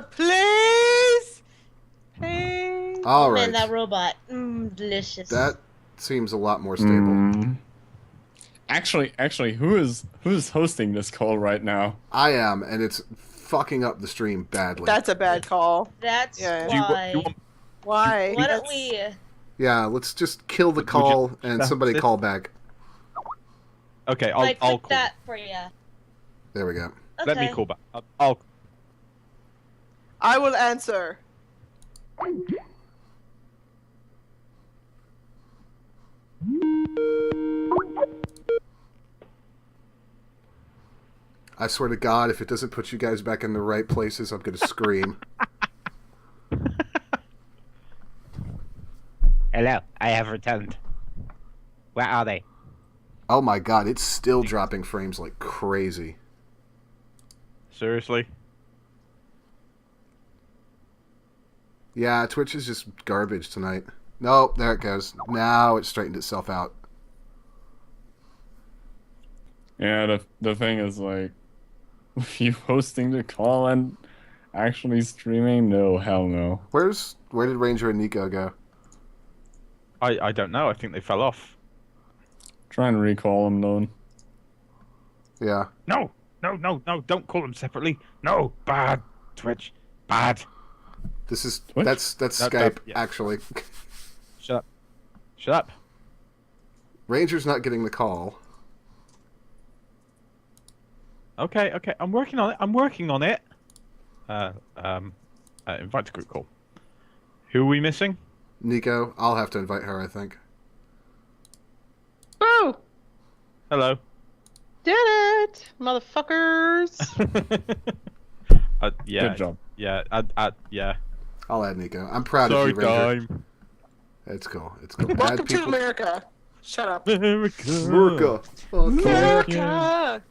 Please. Please. All Oh right. man, that robot. Delicious. That seems a lot more stable. Mm. Actually, who is hosting this call right now? I am, and it's fucking up the stream badly. That's a bad call. That's Yeah. why. Why? Why don't we? Yeah, let's just kill the call and somebody call back. Okay, I'll call. that for you. There we go. Okay. Let me call back. I'll. I will answer. I swear to God, if it doesn't put you guys back in the right places, I'm going to scream. Hello, I have returned. Where are they? Oh my God, it's still dropping frames like crazy. Seriously? Yeah, Twitch is just garbage tonight. Nope, there it goes. Now it straightened itself out. Yeah, the thing is, like, you hosting the call and actually streaming? No, hell no. Where did Ranger and Nico go? I don't know. I think they fell off. Try and recall them, Lone. Yeah. No, don't call them separately. No, bad. Twitch, bad. This is Twitch? that's Skype actually. Shut up. Ranger's not getting the call. Okay, I'm working on it. Invite to group call. Who are we missing? Nico, I'll have to invite her, I think. Woo! Hello. Did it, motherfuckers! Yeah. Good job. Yeah. Yeah. I'll add Nico. I'm proud of you, Ranger. Time. It's cool. It's cool. Welcome Bad to people. America. Shut up. America. America.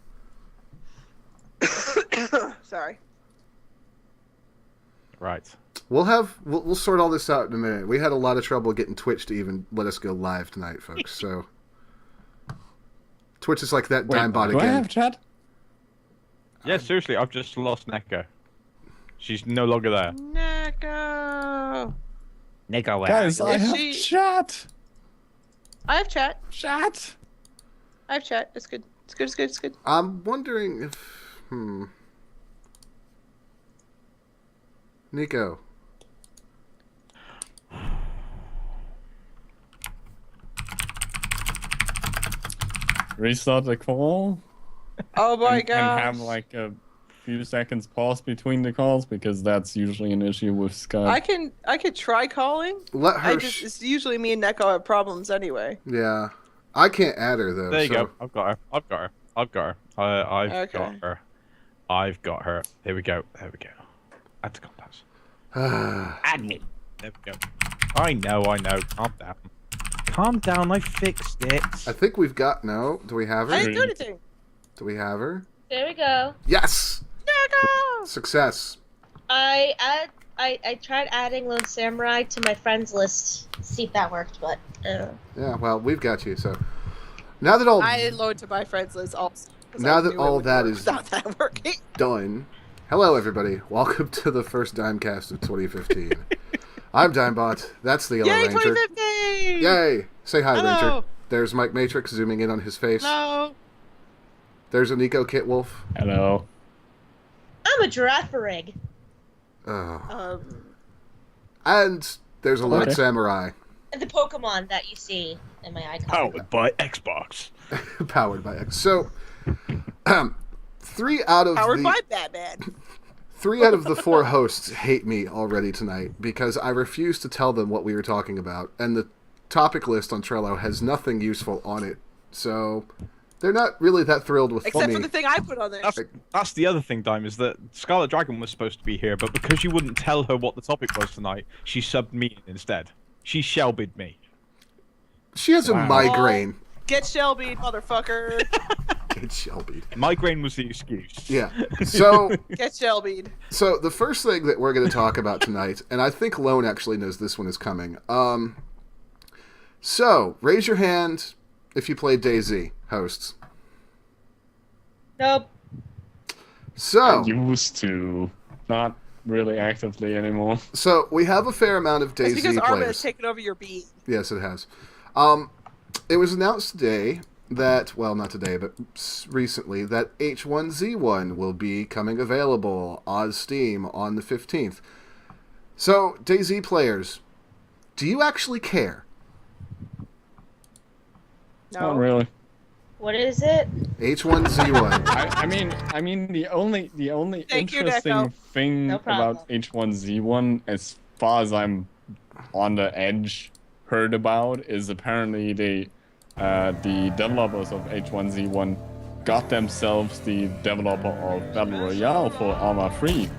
Sorry. Right. We'll sort all this out in a minute. We had a lot of trouble getting Twitch to even let us go live tonight, folks. So Twitch is like that Dimebot do I again. have chat? Yeah, seriously, I've just lost Neko. She's no longer there. Neko. Nico, where Guys, are you? I have she- chat. I have chat. Chat. I have chat. It's good. It's good. It's good. It's good. I'm wondering if Nico. Restart the call. Oh my and god. have like a few seconds pause between the calls because that's usually an issue with Skype. I could try calling. Let her. It's usually me and Neko have problems anyway. Yeah, I can't add her though. There you so... go. I've got her. I've got her. There we go. Add to contacts. Add me. There we go. I know. Calm down. I fixed it. I think we've got no. Do we have her? I didn't do anything. Do we have her? There we go. Yes. Neko. Success. I tried adding Lonesamurai to my friends list to see if that worked, but Yeah. Well, we've got you. So now that all I load to my friends list also. 'cause Now I that knew all it that would is- work without that working. done. Hello, everybody. Welcome to the first Dimecast of 2015. I'm Dimebot. That's the Yay, ylwranger. 2015! Yay! Say hi, Hello. Ranger. There's MikeMatrix zooming in on his face. Hello. There's a Nekokitwolf. Hello. I'm a giraffe rig. Oh. And there's a Okay. Lonesamurai. The Pokemon that you see in my icon. Powered by Xbox. Powered by X. So, 3 out of Powered the... by Batman. 3 out of the 4 hosts hate me already tonight because I refuse to tell them what we were talking about, and the topic list on Trello has nothing useful on it, so they're not really that thrilled with Except me. for the thing I put on there. That's the other thing, Dime, is that Scarlet Dragon was supposed to be here, but because you wouldn't tell her what the topic was tonight, she subbed me in instead. She Shelby'd me. She has a Wow. migraine. Get Shelby, motherfucker. It's Shelby. Migraine was the excuse. Yeah. So, Get Shelby. so the first thing that we're going to talk about tonight, and I think Lone actually knows this one is coming. So raise your hand if you played DayZ, hosts. Nope. So I used to. Not really actively anymore. So we have a fair amount of It's DayZ because Arma has players. taken over your beat. Yes, it has. It was announced today that, well, not today, but recently, that H1Z1 will be coming available on Steam on the 15th. So, DayZ players, do you actually care? Not No. really. What is it? H1Z1. I mean, the only Thank you, interesting Neko. thing No problem. about H1Z1, as far as I'm on the edge, heard about, is apparently the developers of H1Z1 got themselves the developer of Battle Royale for Arma 3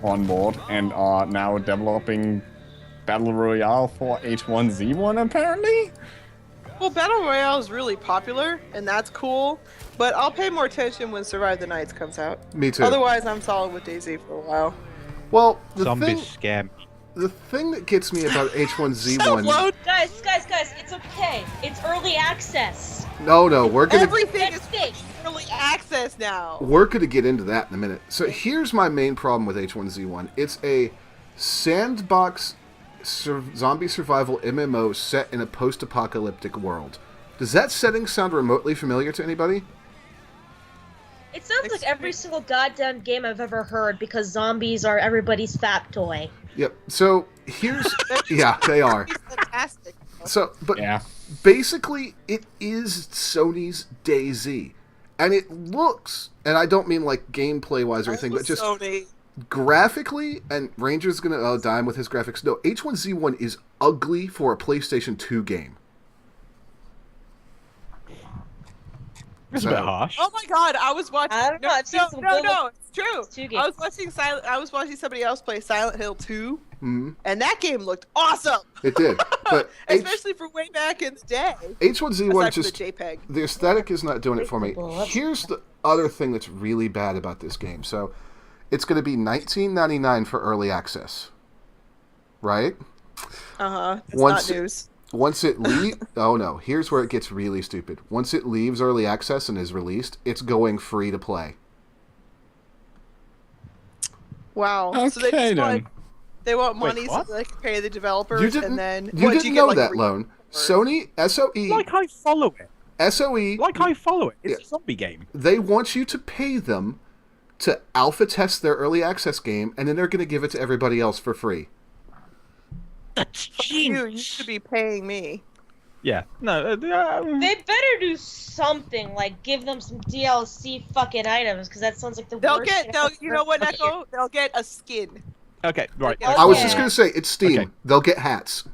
on board and are now developing Battle Royale for H1Z1 apparently. Well, Battle Royale is really popular, and that's cool. But I'll pay more attention when Survive the Nights comes out. Me too. Otherwise, I'm solid with DayZ for a while. Well, Zombies scare me. the thing that gets me about So H1Z1... low. Guys, it's okay. It's early access. No, we're gonna... Everything is Safe. early access now. We're going to get into that in a minute. So here's my main problem with H1Z1. It's a sandbox zombie survival MMO set in a post-apocalyptic world. Does that setting sound remotely familiar to anybody? It sounds like every single goddamn game I've ever heard because zombies are everybody's fap toy. Yep. So here's... yeah, they are. It's fantastic. So, but Yeah. basically, it is Sony's DayZ. And it looks, and I don't mean like gameplay-wise or anything, but just Sony. graphically, and Ranger's gonna dime with his graphics. No, H1Z1 is ugly for a PlayStation 2 game. It's So- a bit harsh. Oh my god, I was watching. I don't know, I've seen some no, good it's true. It's 2 I games. was watching I was watching somebody else play Silent Hill 2, Mhm. and that game looked awesome. It did, but Especially for way back in the day. H1Z1 Aside from just the JPEG. the aesthetic is not doing it for me. That's Here's the other thing that's really bad about this game. So, it's going to be $19.99 for early access, right? It's Once- not news. Once it leaves, oh no, here's where it gets really stupid. Once it leaves early access and is released, it's going free to play. Wow. So they Okay, just then. want, they want money so what? they can pay the developers, You didn't, and then you what, didn't you know get, like, that, Lone. Sony, SOE, Like I follow it. SOE, Like I follow it. It's a zombie game. they want you to pay them to alpha test their early access game, and then they're going to give it to everybody else for free. Fuck you should be paying me. Yeah. No. They better do something, like give them some DLC fucking items, because that sounds like the They'll worst get, shit they'll, I've you know what, ever heard. Neko? They'll get a skin. Okay. Right. Okay. I was Yeah. just going to say, it's Steam. Okay. They'll get hats.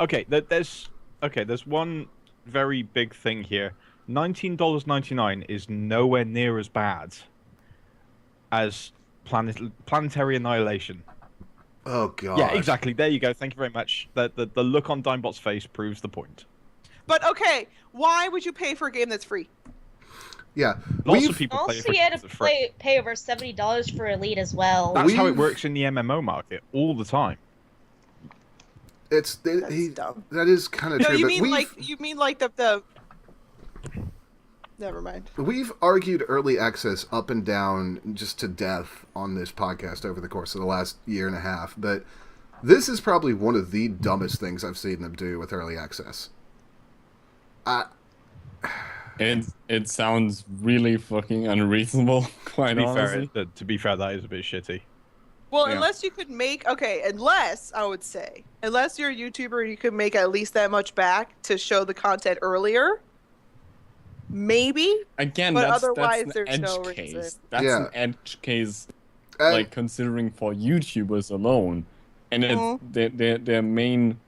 Okay. There's one very big thing here. $19.99 is nowhere near as bad as Planetary Annihilation. Oh, God. Yeah, exactly. There you go. Thank you very much. The look on Dimebot's face proves the point. But okay, why would you pay for a game that's free? Yeah. Lots We've- of people play it Also, for you had games to that are free. pay over $70 for Elite as well. That's how it We've- works in the MMO market all the time. It's That's dumb. that is kind of No, true. you but mean we've, like the. Never mind. we've argued early access up and down just to death on this podcast over the course of the last year and a half, but this is probably one of the dumbest things I've seen them do with early access. It sounds really fucking unreasonable, quite honestly. To be fair, that is a bit shitty. Well, Yeah. unless you could make unless I would say, unless you're a YouTuber, and you could make at least that much back to show the content earlier. Maybe, Again, but that's otherwise an there's edge no case. reason. That's Yeah. an edge case, And- like considering for YouTubers alone, and Mhm. their main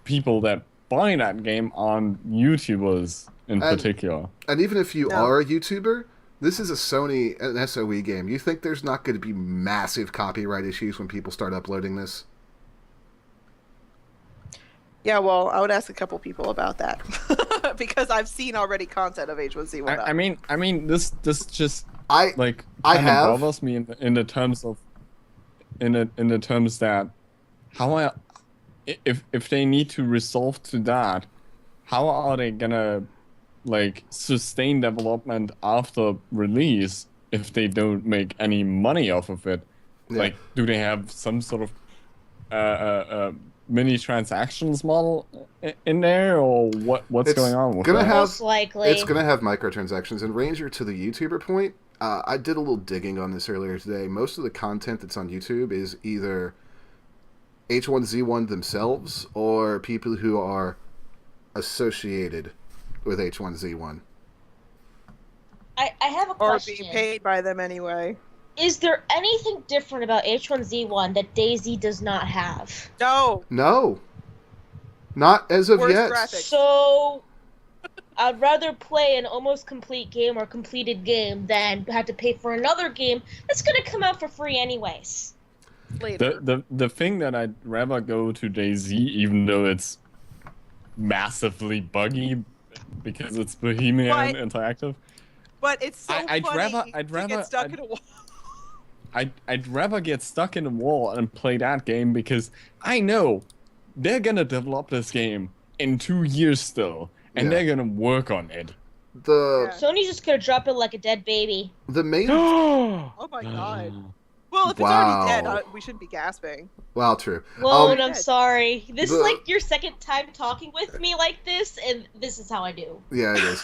people that buy that game aren't YouTubers in And- particular. And even if you No. are a YouTuber, this is a Sony and SOE game. You think there's not going to be massive copyright issues when people start uploading this? Yeah, well, I would ask a couple people about that because I've seen already content of H1Z1. I mean, this just I like I kind of have- bothers me in the terms of in the terms that if they need to resolve to that, how are they gonna like sustain development after release if they don't make any money off of it? Yeah. Like, do they have some sort of mini transactions model in there, or what's It's going on with gonna that? have- Most likely. It's going to have microtransactions. And Ranger, to the YouTuber point, I did a little digging on this earlier today. Most of the content that's on YouTube is either H1Z1 themselves or people who are associated with H1Z1. I have a Or question. being paid by them anyway. Is there anything different about H1Z1 that DayZ does not have? No. No. Not as of Worse yet. graphics. So, I'd rather play an almost complete game or completed game than have to pay for another game that's gonna come out for free anyways. Later. The thing that I'd rather go to DayZ, even though it's massively buggy because it's Bohemian But- Interactive. But it's so I'd funny rather- to get stuck in a wall. I'd rather get stuck in a wall and play that game because I know they're gonna develop this game in 2 years still, and Yeah. they're gonna work on it. The Yeah. Sony's just gonna drop it like a dead baby. the main Oh my god. Well, if it's already dead, Wow. we shouldn't be gasping. well, true. Lone, I'm sorry. This the- is like your second time talking with me like this, and this is how I do. Yeah, it is.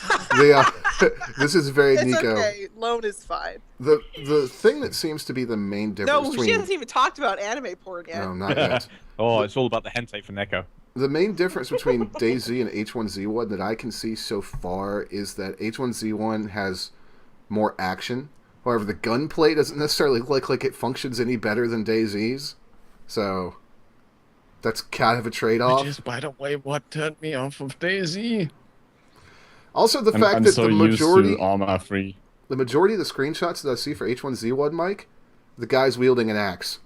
This is very It's Nico. okay. Lone is fine. The thing that seems to be the main difference No, she between hasn't even talked about anime porn yet. no, not yet. Oh, it's all about the hentai for Neko. The main difference between DayZ and H1Z1 that I can see so far is that H1Z1 has more action. However, the gunplay doesn't necessarily look like it functions any better than DayZ's. So, that's kind of a trade-off. Which is, by the way, what turned me off of DayZ. Also, the fact I'm that so the used majority to Arma 3. of the screenshots that I see for H1Z1, Mike, the guy's wielding an axe.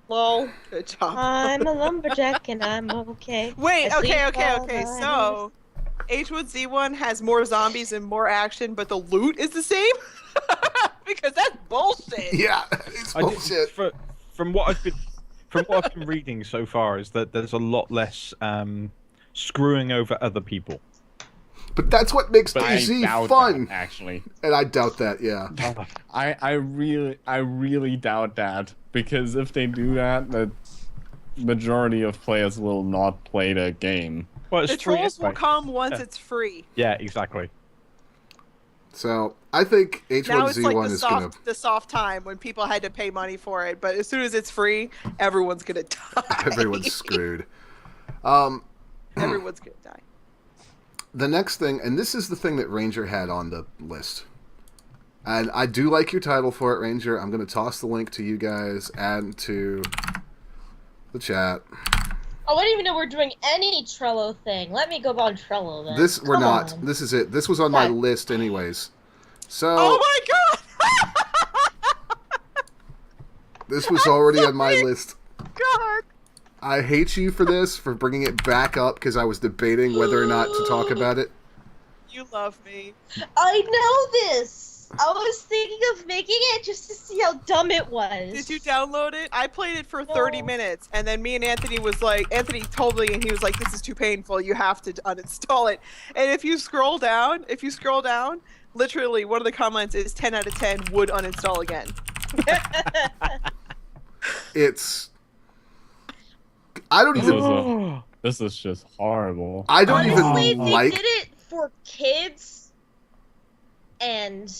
Lol. Good job. I'm a lumberjack and I'm okay. Wait, I okay. sleep all night. So, H1Z1 has more zombies and more action, but the loot is the same? Because that's bullshit. Yeah, it's bullshit. From what I've been reading so far is that there's a lot less screwing over other people. But that's what makes But I DayZ doubt fun. that, actually. And I doubt that, yeah. I really doubt that, because if they do that, the majority of players will not play the game. Well, it's The free trolls will anyway. come once it's free. Yeah, exactly. So, I think Now it's like H1Z1 is going to... the soft time when people had to pay money for it, but as soon as it's free, everyone's gonna die. Everyone's screwed. Everyone's gonna die. The next thing, and this is the thing that Ranger had on the list. And I do like your title for it, Ranger. I'm going to toss the link to you guys and to the chat. Oh, I didn't even know we're doing any Trello thing. Let me go on Trello then. We're Come not. on. This is it. This was on my Okay. list anyways. So, Oh my this was already on my list. god! I hate you for this, for bringing it back up, because I was debating whether or not to talk about it. You love me. I know this. I was thinking of making it just to see how dumb it was. Did you download it? I played it for 30 No. minutes, and then me and Anthony told me, and he was like, "This is too painful. You have to uninstall it." And if you scroll down, literally one of the comments is 10 out of 10 would uninstall again. It's... I don't even... This is just horrible. I don't Honestly, even they like... did it for kids, and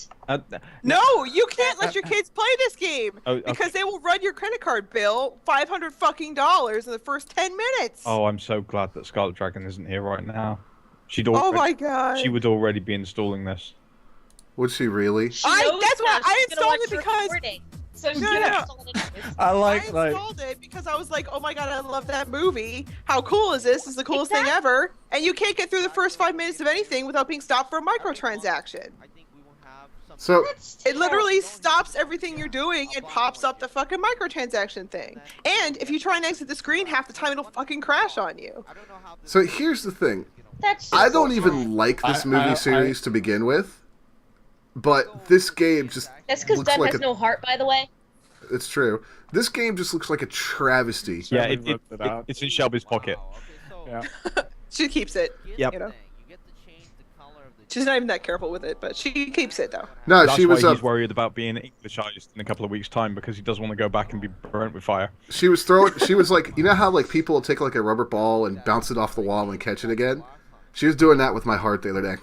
No, you can't let your kids play this game Oh, because they will run your credit card bill $500 fucking in the first 10 minutes. Oh, I'm so glad that Scarlet Dragon isn't here right now. Oh my god. She would already be installing this. Would she really? she I- knows that's why now. I She's gonna installed watch it the because- recording. So she's No, gonna no. install it anyways. I I like installed it because I was like, oh my god, I love that movie. How cool is this? This is the coolest thing Exactly. ever. And you can't get through the first 5 minutes of anything without being stopped for a microtransaction. So, That's It literally terrible. stops everything you're doing and pops up the fucking microtransaction thing. And if you try and exit the screen, half the time it'll fucking crash on you. so here's the thing. That's I just don't so even bad. like this I- movie I- series to begin with, but this game just That's because looks Deb like has a, no heart, by the way. it's true. This game just looks like a travesty. Yeah, Shelby ripped it out. it's in Shelby's pocket. Yeah. She keeps it. Yep. You know? You get to change the color of the She's not even that careful with it, but she keeps it though. No, That's she was why he's worried about being Englishized in a couple of weeks' time because he doesn't want to go back and be burnt with fire. She was throwing. She was like, you know how like people will take like a rubber ball and bounce it off the wall and catch it again. She was doing that with my heart the other day.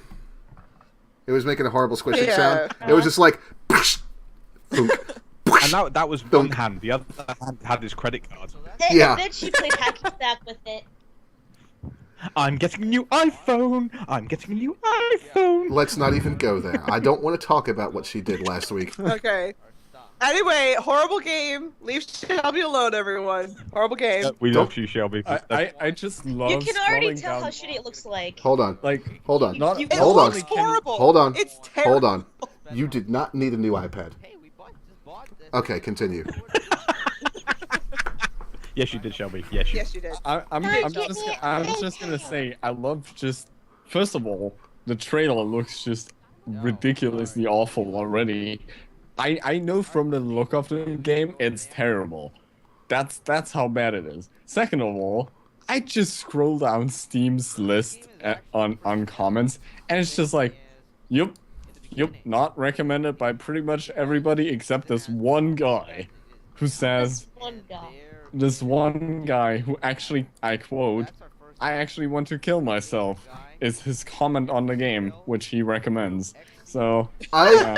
It was making a horrible squishing sound. It was just like, thunk, And that was one hand. The other hand had his credit card. Yeah. And then she played hacky sack with it. I'm getting a new iPhone. I'm getting a new iPhone. Let's not even go there. I don't want to talk about what she did last week. Okay. Anyway, horrible game. Leave Shelby alone, everyone. Horrible game. We love you, Shelby. I just love. You can already scrolling tell down- how shitty it looks like. Hold on. Like, Hold on. not It Hold on. looks horrible. Hold on. It's terrible. Hold on. You did not need a new iPad. Okay, continue. Yes, you did, Shelby. Yes, you. Yes, you did. I'm just gonna say I love just first of all the trailer looks just ridiculously awful already. I know from the look of the game it's terrible. That's how bad it is. Second of all, I just scroll down Steam's list on comments and it's just like, yep, not recommended by pretty much everybody except this one guy who says. This one guy who actually, I quote, I actually want to kill myself, is his comment on the game, which he recommends. So, I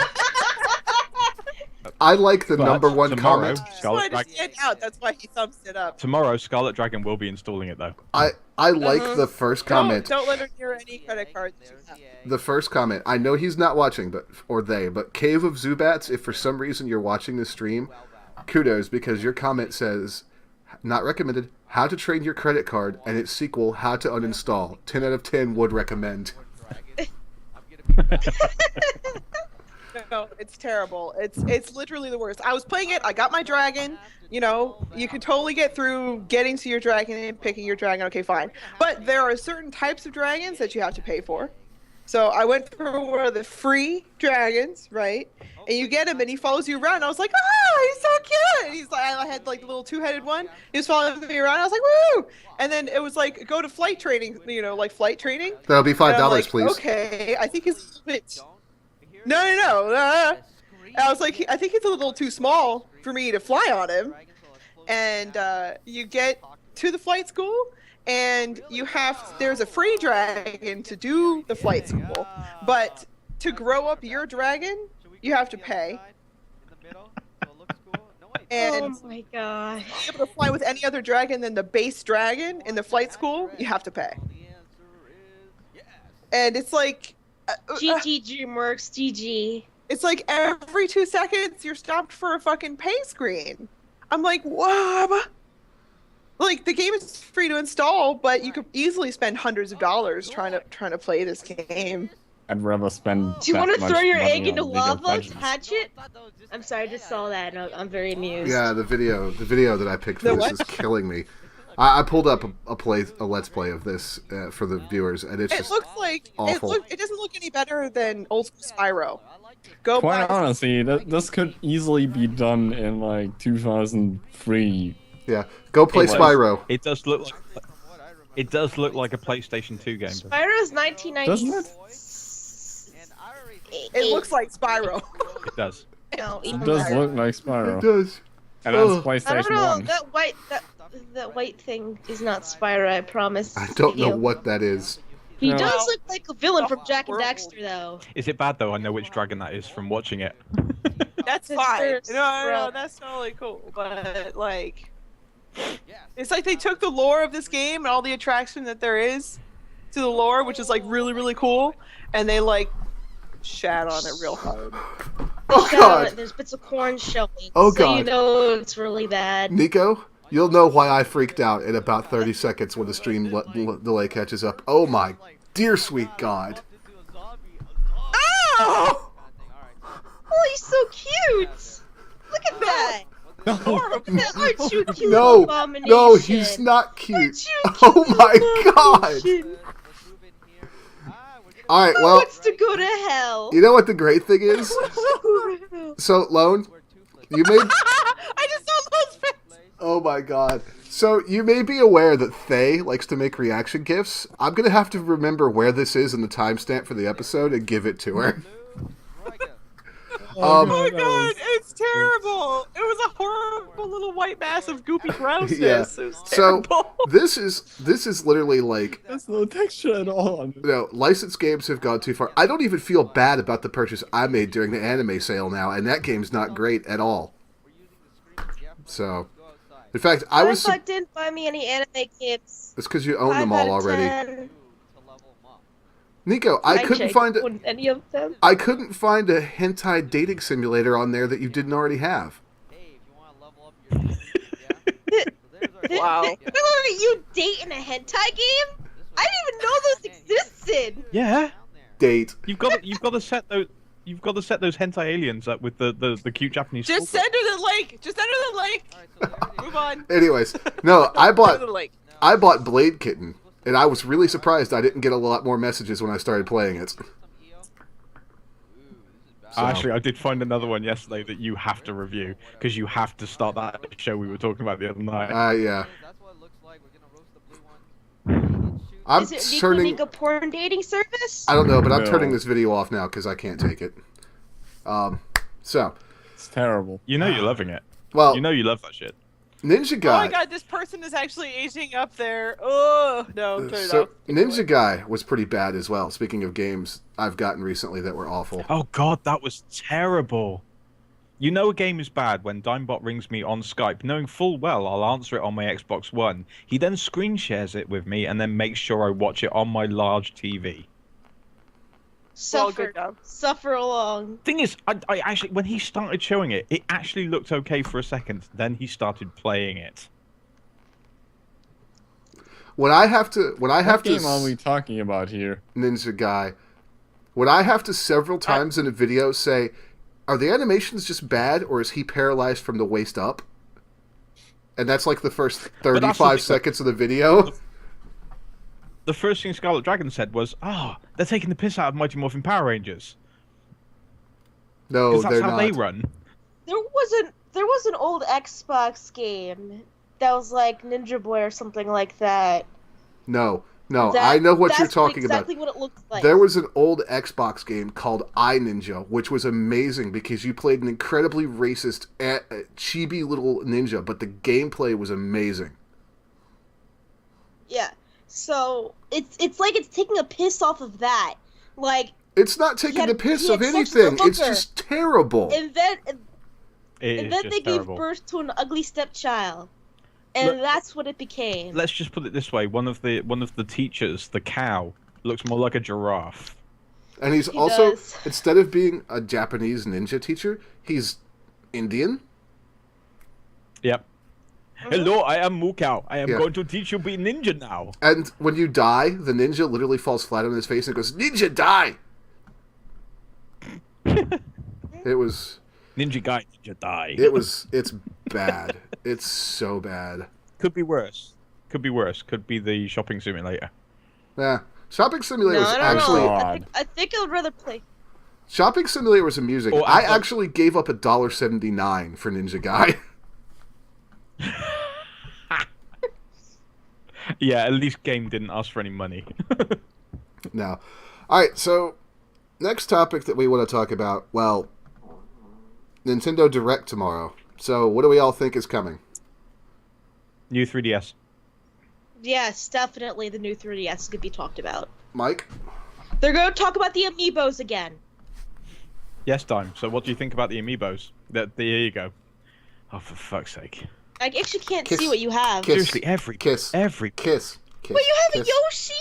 like the But number one tomorrow, comment. That's why Scarlet to Dragon. stand out. That's why he thumbs it up. Tomorrow, Scarlet Dragon will be installing it though. I like the first comment. Don't let her hear any credit cards. The first comment. I know he's not watching, but Cave of Zubats, if for some reason you're watching this stream, kudos, because your comment says, not recommended, how to train your credit card, and its sequel, how to uninstall. 10 out of 10 would recommend. No, it's terrible. It's literally the worst. I was playing it. I got my dragon. You know, you can totally get through getting to your dragon and picking your dragon. Okay, fine. But there are certain types of dragons that you have to pay for. So I went for one of the free dragons, right? And you get him, and he follows you around. I was like, oh, he's so cute. And he's like, I had like the little two-headed one. He was following me around. I was like, woo! And then it was like, go to flight training. You know, like flight training. That'll be $5, And I'm like, please. Okay, I think he's a little bit. No. I was like, I think he's a little too small for me to fly on him. And you get to the flight school, and there's a free dragon to do the flight school, but to grow up your dragon, you have to pay. And Oh my god. to be able to fly with any other dragon than the base dragon in the flight school, you have to pay. And it's like, GG DreamWorks, GG. it's like every 2 seconds you're stopped for a fucking pay screen. I'm like, what? Like, the game is free to install, but you could easily spend hundreds of dollars trying to play this game. I'd rather spend. Do you that want to much throw your money egg into on League of lava? Legends. Hatch it? I'm sorry, I just saw that. And I'm very amused. Yeah, the video that I picked for The this what? is killing me. I pulled up a let's play of this for the viewers, and it's It just looks like awful. it doesn't look any better than old school Spyro. Go Quite buy. honestly, this could easily be done in like 2003. yeah. Go play It was. Spyro. It does look like. It does look like a PlayStation 2 game. Spyro's 1990. Doesn't it? It looks like Spyro. It does. No, It even does better. look like Spyro, It does. and that's Ugh. I don't PlayStation know. 1. That white thing is not Spyro. I promise. I don't know you. what that is. He No. does look like a villain from Jack and World. Dexter, though. Is it bad though? I know which dragon that is from watching it. That's Sisters, fine. No, bro. that's totally cool. But like, it's like they took the lore of this game and all the attraction that there is to the lore, which is like really really cool, and they like shat on it real hard. Oh Shout out, God, there's bits of corn showing. Oh, so you God. know it's really bad. Nico, you'll know why I freaked out in about 30 seconds when the stream delay catches up. Oh my dear sweet God. Oh! Oh, he's so cute! Look at that! Aren't you cute, No, abomination? no, he's not cute. Aren't you Oh cute, my God. abomination? All right, Who well, wants to go to hell? you know what the great thing is? Go to hell. So, Lone, you made. I just saw those face. Oh my God. So you may be aware that Faye likes to make reaction gifs. I'm going to have to remember where this is in the timestamp for the episode and give it to her. Oh my god, it's terrible! It was a horrible little white mass of goopy grossness. Yeah. It was So terrible. this is literally like, There's no texture at all. licensed games have gone too far. I don't even feel bad about the purchase I made during the anime sale now, and that game's not great at all. So, in fact, I didn't buy me any anime games. It's because you own them all already. 10. Nico, I couldn't find any of them. I couldn't find a hentai dating simulator on there that you didn't already have. Wow. You date in a hentai game? I didn't even know those existed. Yeah. Date. You've got to set those. You've got to set those hentai aliens up with the cute Japanese. Just send her the link. Just send her the link. Move on. Anyways, no, I Send her the link. bought Blade Kitten, and I was really surprised I didn't get a lot more messages when I started playing it. So. Actually, I did find another one yesterday that you have to review because you have to start that show we were talking about the other night. Yeah. I'm Is it turning. a porn dating service? I don't know, but I'm No. turning this video off now because I can't take it. So, It's terrible. You know you're loving it. well, You know you love that shit. Ninja Oh Guy. my god, this person is actually aging up there. Oh no, turn it So off. Ninja Guy was pretty bad as well. Speaking of games I've gotten recently that were awful. Oh god, that was terrible. You know a game is bad when Digmbot rings me on Skype, knowing full well I'll answer it on my Xbox One. He then screen shares it with me and then makes sure I watch it on my large TV. Well, Suffer. good job. Suffer along. Thing is, I actually, when he started showing it, it actually looked okay for a second. Then he started playing it. When I have to What game are we talking about here? Ninja Guy, when I have to several times in a video say, are the animations just bad or is he paralyzed from the waist up? And that's like the first that's the 35 thing, seconds of the video. The first thing Scarlet Dragon said was, they're taking the piss out of Mighty Morphin Power Rangers. No, Because that's they're how not. they run. There was an old Xbox game that was like Ninja Boy or something like that. No, I know what you're talking exactly about. what it looks like. There was an old Xbox game called iNinja, which was amazing because you played an incredibly racist, chibi little ninja, but the gameplay was amazing. Yeah. So it's like it's taking a piss off of that. Like It's not taking had- the piss he of had sex with anything. a It's hooker. just terrible. and then It and is then just they terrible. gave birth to an ugly stepchild. And Look- that's what it became. Let's just put it this way: one of the teachers, the cow, looks more like a giraffe. And he's He also, does. instead of being a Japanese ninja teacher, he's Indian. Yep. Hello, I am Mukau. I am Yeah. going to teach you be ninja now. And when you die, the ninja literally falls flat on his face and goes, "Ninja, die!" It was, Ninja guy, ninja die. it's bad. It's so bad. Could be worse. Could be worse. Could be the shopping simulator. Yeah. Shopping Simulator no, was I don't actually... know. God. I think I would rather play. Shopping Simulator was amusing. Oh, I I thought- actually gave up $1.79 for Ninja Guy. Yeah, at least game didn't ask for any money. No. Alright, so next topic that we want to talk about, well, Nintendo Direct tomorrow. So what do we all think is coming? New 3DS. Yes, definitely the new 3DS could be talked about. Mike? They're going to talk about the amiibos again. Yes, time. So what do you think about the amiibos? There you go. Oh, for fuck's sake. I actually can't Kiss. see what you have. Kiss. Seriously, every Kiss. every Kiss. Kiss. But you have Kiss. a Yoshi?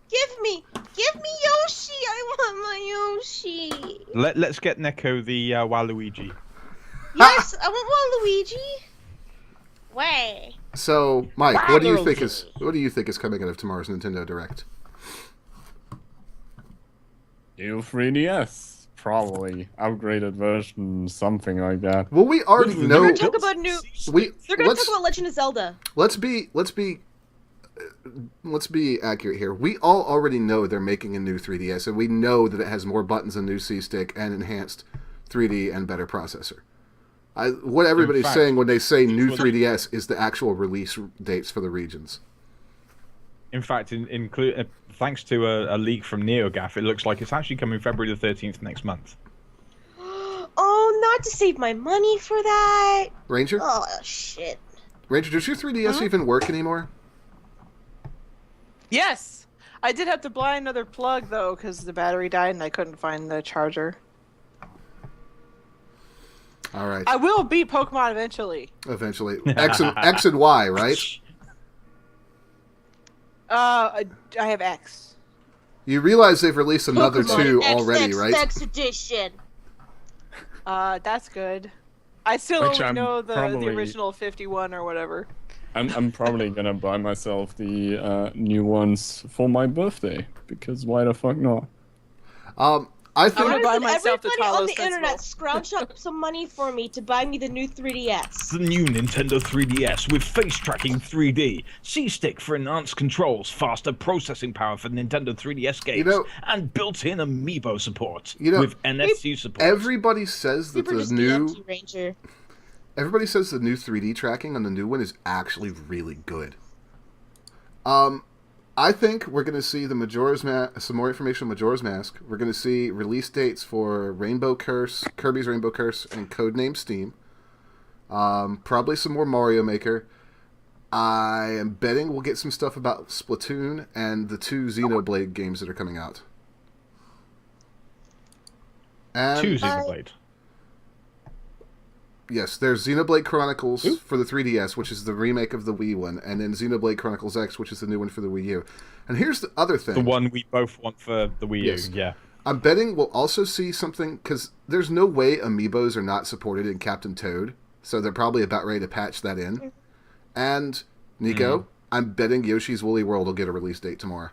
Give me Yoshi! I want my Yoshi! Let's get Neko the Waluigi. Yes, I want Waluigi! Way. So, Mike, what do you think Waluigi. is coming out of tomorrow's Nintendo Direct? New 3DS. Probably. Upgraded version, something like that. Well, we already They're They're know. going to talk about new. They're going to talk about Legend of Zelda. Let's be accurate here. We all already know they're making a new 3DS, and we know that it has more buttons, a new C-stick, and enhanced 3D and better processor. What everybody's fact, saying when they say new was- 3DS is the actual release dates for the regions. In fact, thanks to a leak from NeoGAF, it looks like it's actually coming February the 13th next month. Oh, not to save my money for that. Ranger? Oh, shit. Ranger, does your 3DS even work anymore? Yes, I did have to buy another plug though because the battery died and I couldn't find the charger. All right. I will beat Pokemon eventually. Eventually. X and Y, right? I have X. You realize they've released another Pokemon two already, right? XXX edition. That's good. I still Which only I'm know the probably- original 51 or whatever. I'm probably gonna buy myself the new ones for my birthday, because why the fuck not? I I'm think gonna buy Can myself the everybody on Talos the Festival. internet scrounge up some money for me to buy me the new 3DS? The new Nintendo 3DS with face tracking 3D, C-stick for enhanced controls, faster processing power for Nintendo 3DS games, and built-in amiibo support with NFC support. everybody says that Super the just new Ranger. everybody says the new 3D tracking on the new one is actually really good. I think we're going to see the some more information on Majora's Mask. We're going to see release dates for Rainbow Curse, Kirby's Rainbow Curse, and Codename Steam. Probably some more Mario Maker. I am betting we'll get some stuff about Splatoon and the 2 Xenoblade games that are coming out. And 2 Xenoblade. yes, there's Xenoblade Chronicles for the 3DS, which is the remake of the Wii one, and then Xenoblade Chronicles X, which is the new one for the Wii U. And here's the other thing. The one we both want for the Wii U, Yes. yeah. I'm betting we'll also see something, because there's no way Amiibos are not supported in Captain Toad, so they're probably about ready to patch that in. And, Nico, I'm betting Yoshi's Woolly World will get a release date tomorrow.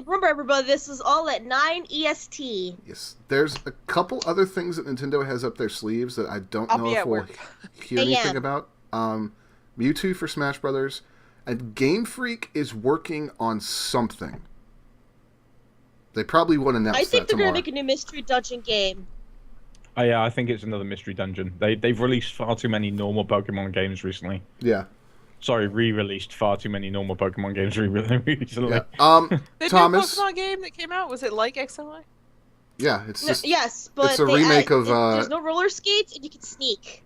Remember, everybody, this is all at 9 EST. Yes. There's a couple other things that Nintendo has up their sleeves that I don't I'll know be if at we'll work. hear anything about. Mewtwo for Smash Brothers, and Game Freak is working on something. They probably won't announce I think that they're tomorrow. gonna make a new Mystery Dungeon game. Oh, yeah, I think it's another Mystery Dungeon. They've released far too many normal Pokemon games recently. Yeah. Sorry, re-released far too many normal Pokemon games recently. Yeah. The Thomas. new Pokemon game that came out, was it like X and Y? Yeah, it's just Yes, but it's a remake of. there's no roller skates and you can sneak.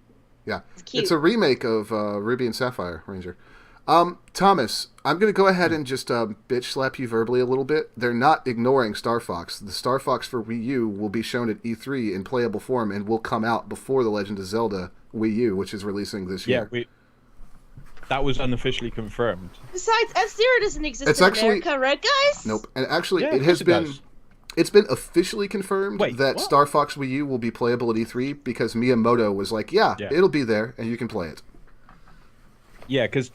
Yeah, It's cute. it's a remake of Ruby and Sapphire, Ranger. Thomas, I'm going to go ahead and just bitch slap you verbally a little bit. They're not ignoring Star Fox. The Star Fox for Wii U will be shown at E3 in playable form and will come out before The Legend of Zelda Wii U, which is releasing this year. That was unofficially confirmed. Besides, F-Zero doesn't exist It's in actually- America, right, guys? Nope. And actually, Yeah, it of has course it been... does. It's been officially confirmed Wait, that what? Star Fox Wii U will be playable at E3 because Miyamoto was like, yeah, it'll be there and you can play it. Yeah, because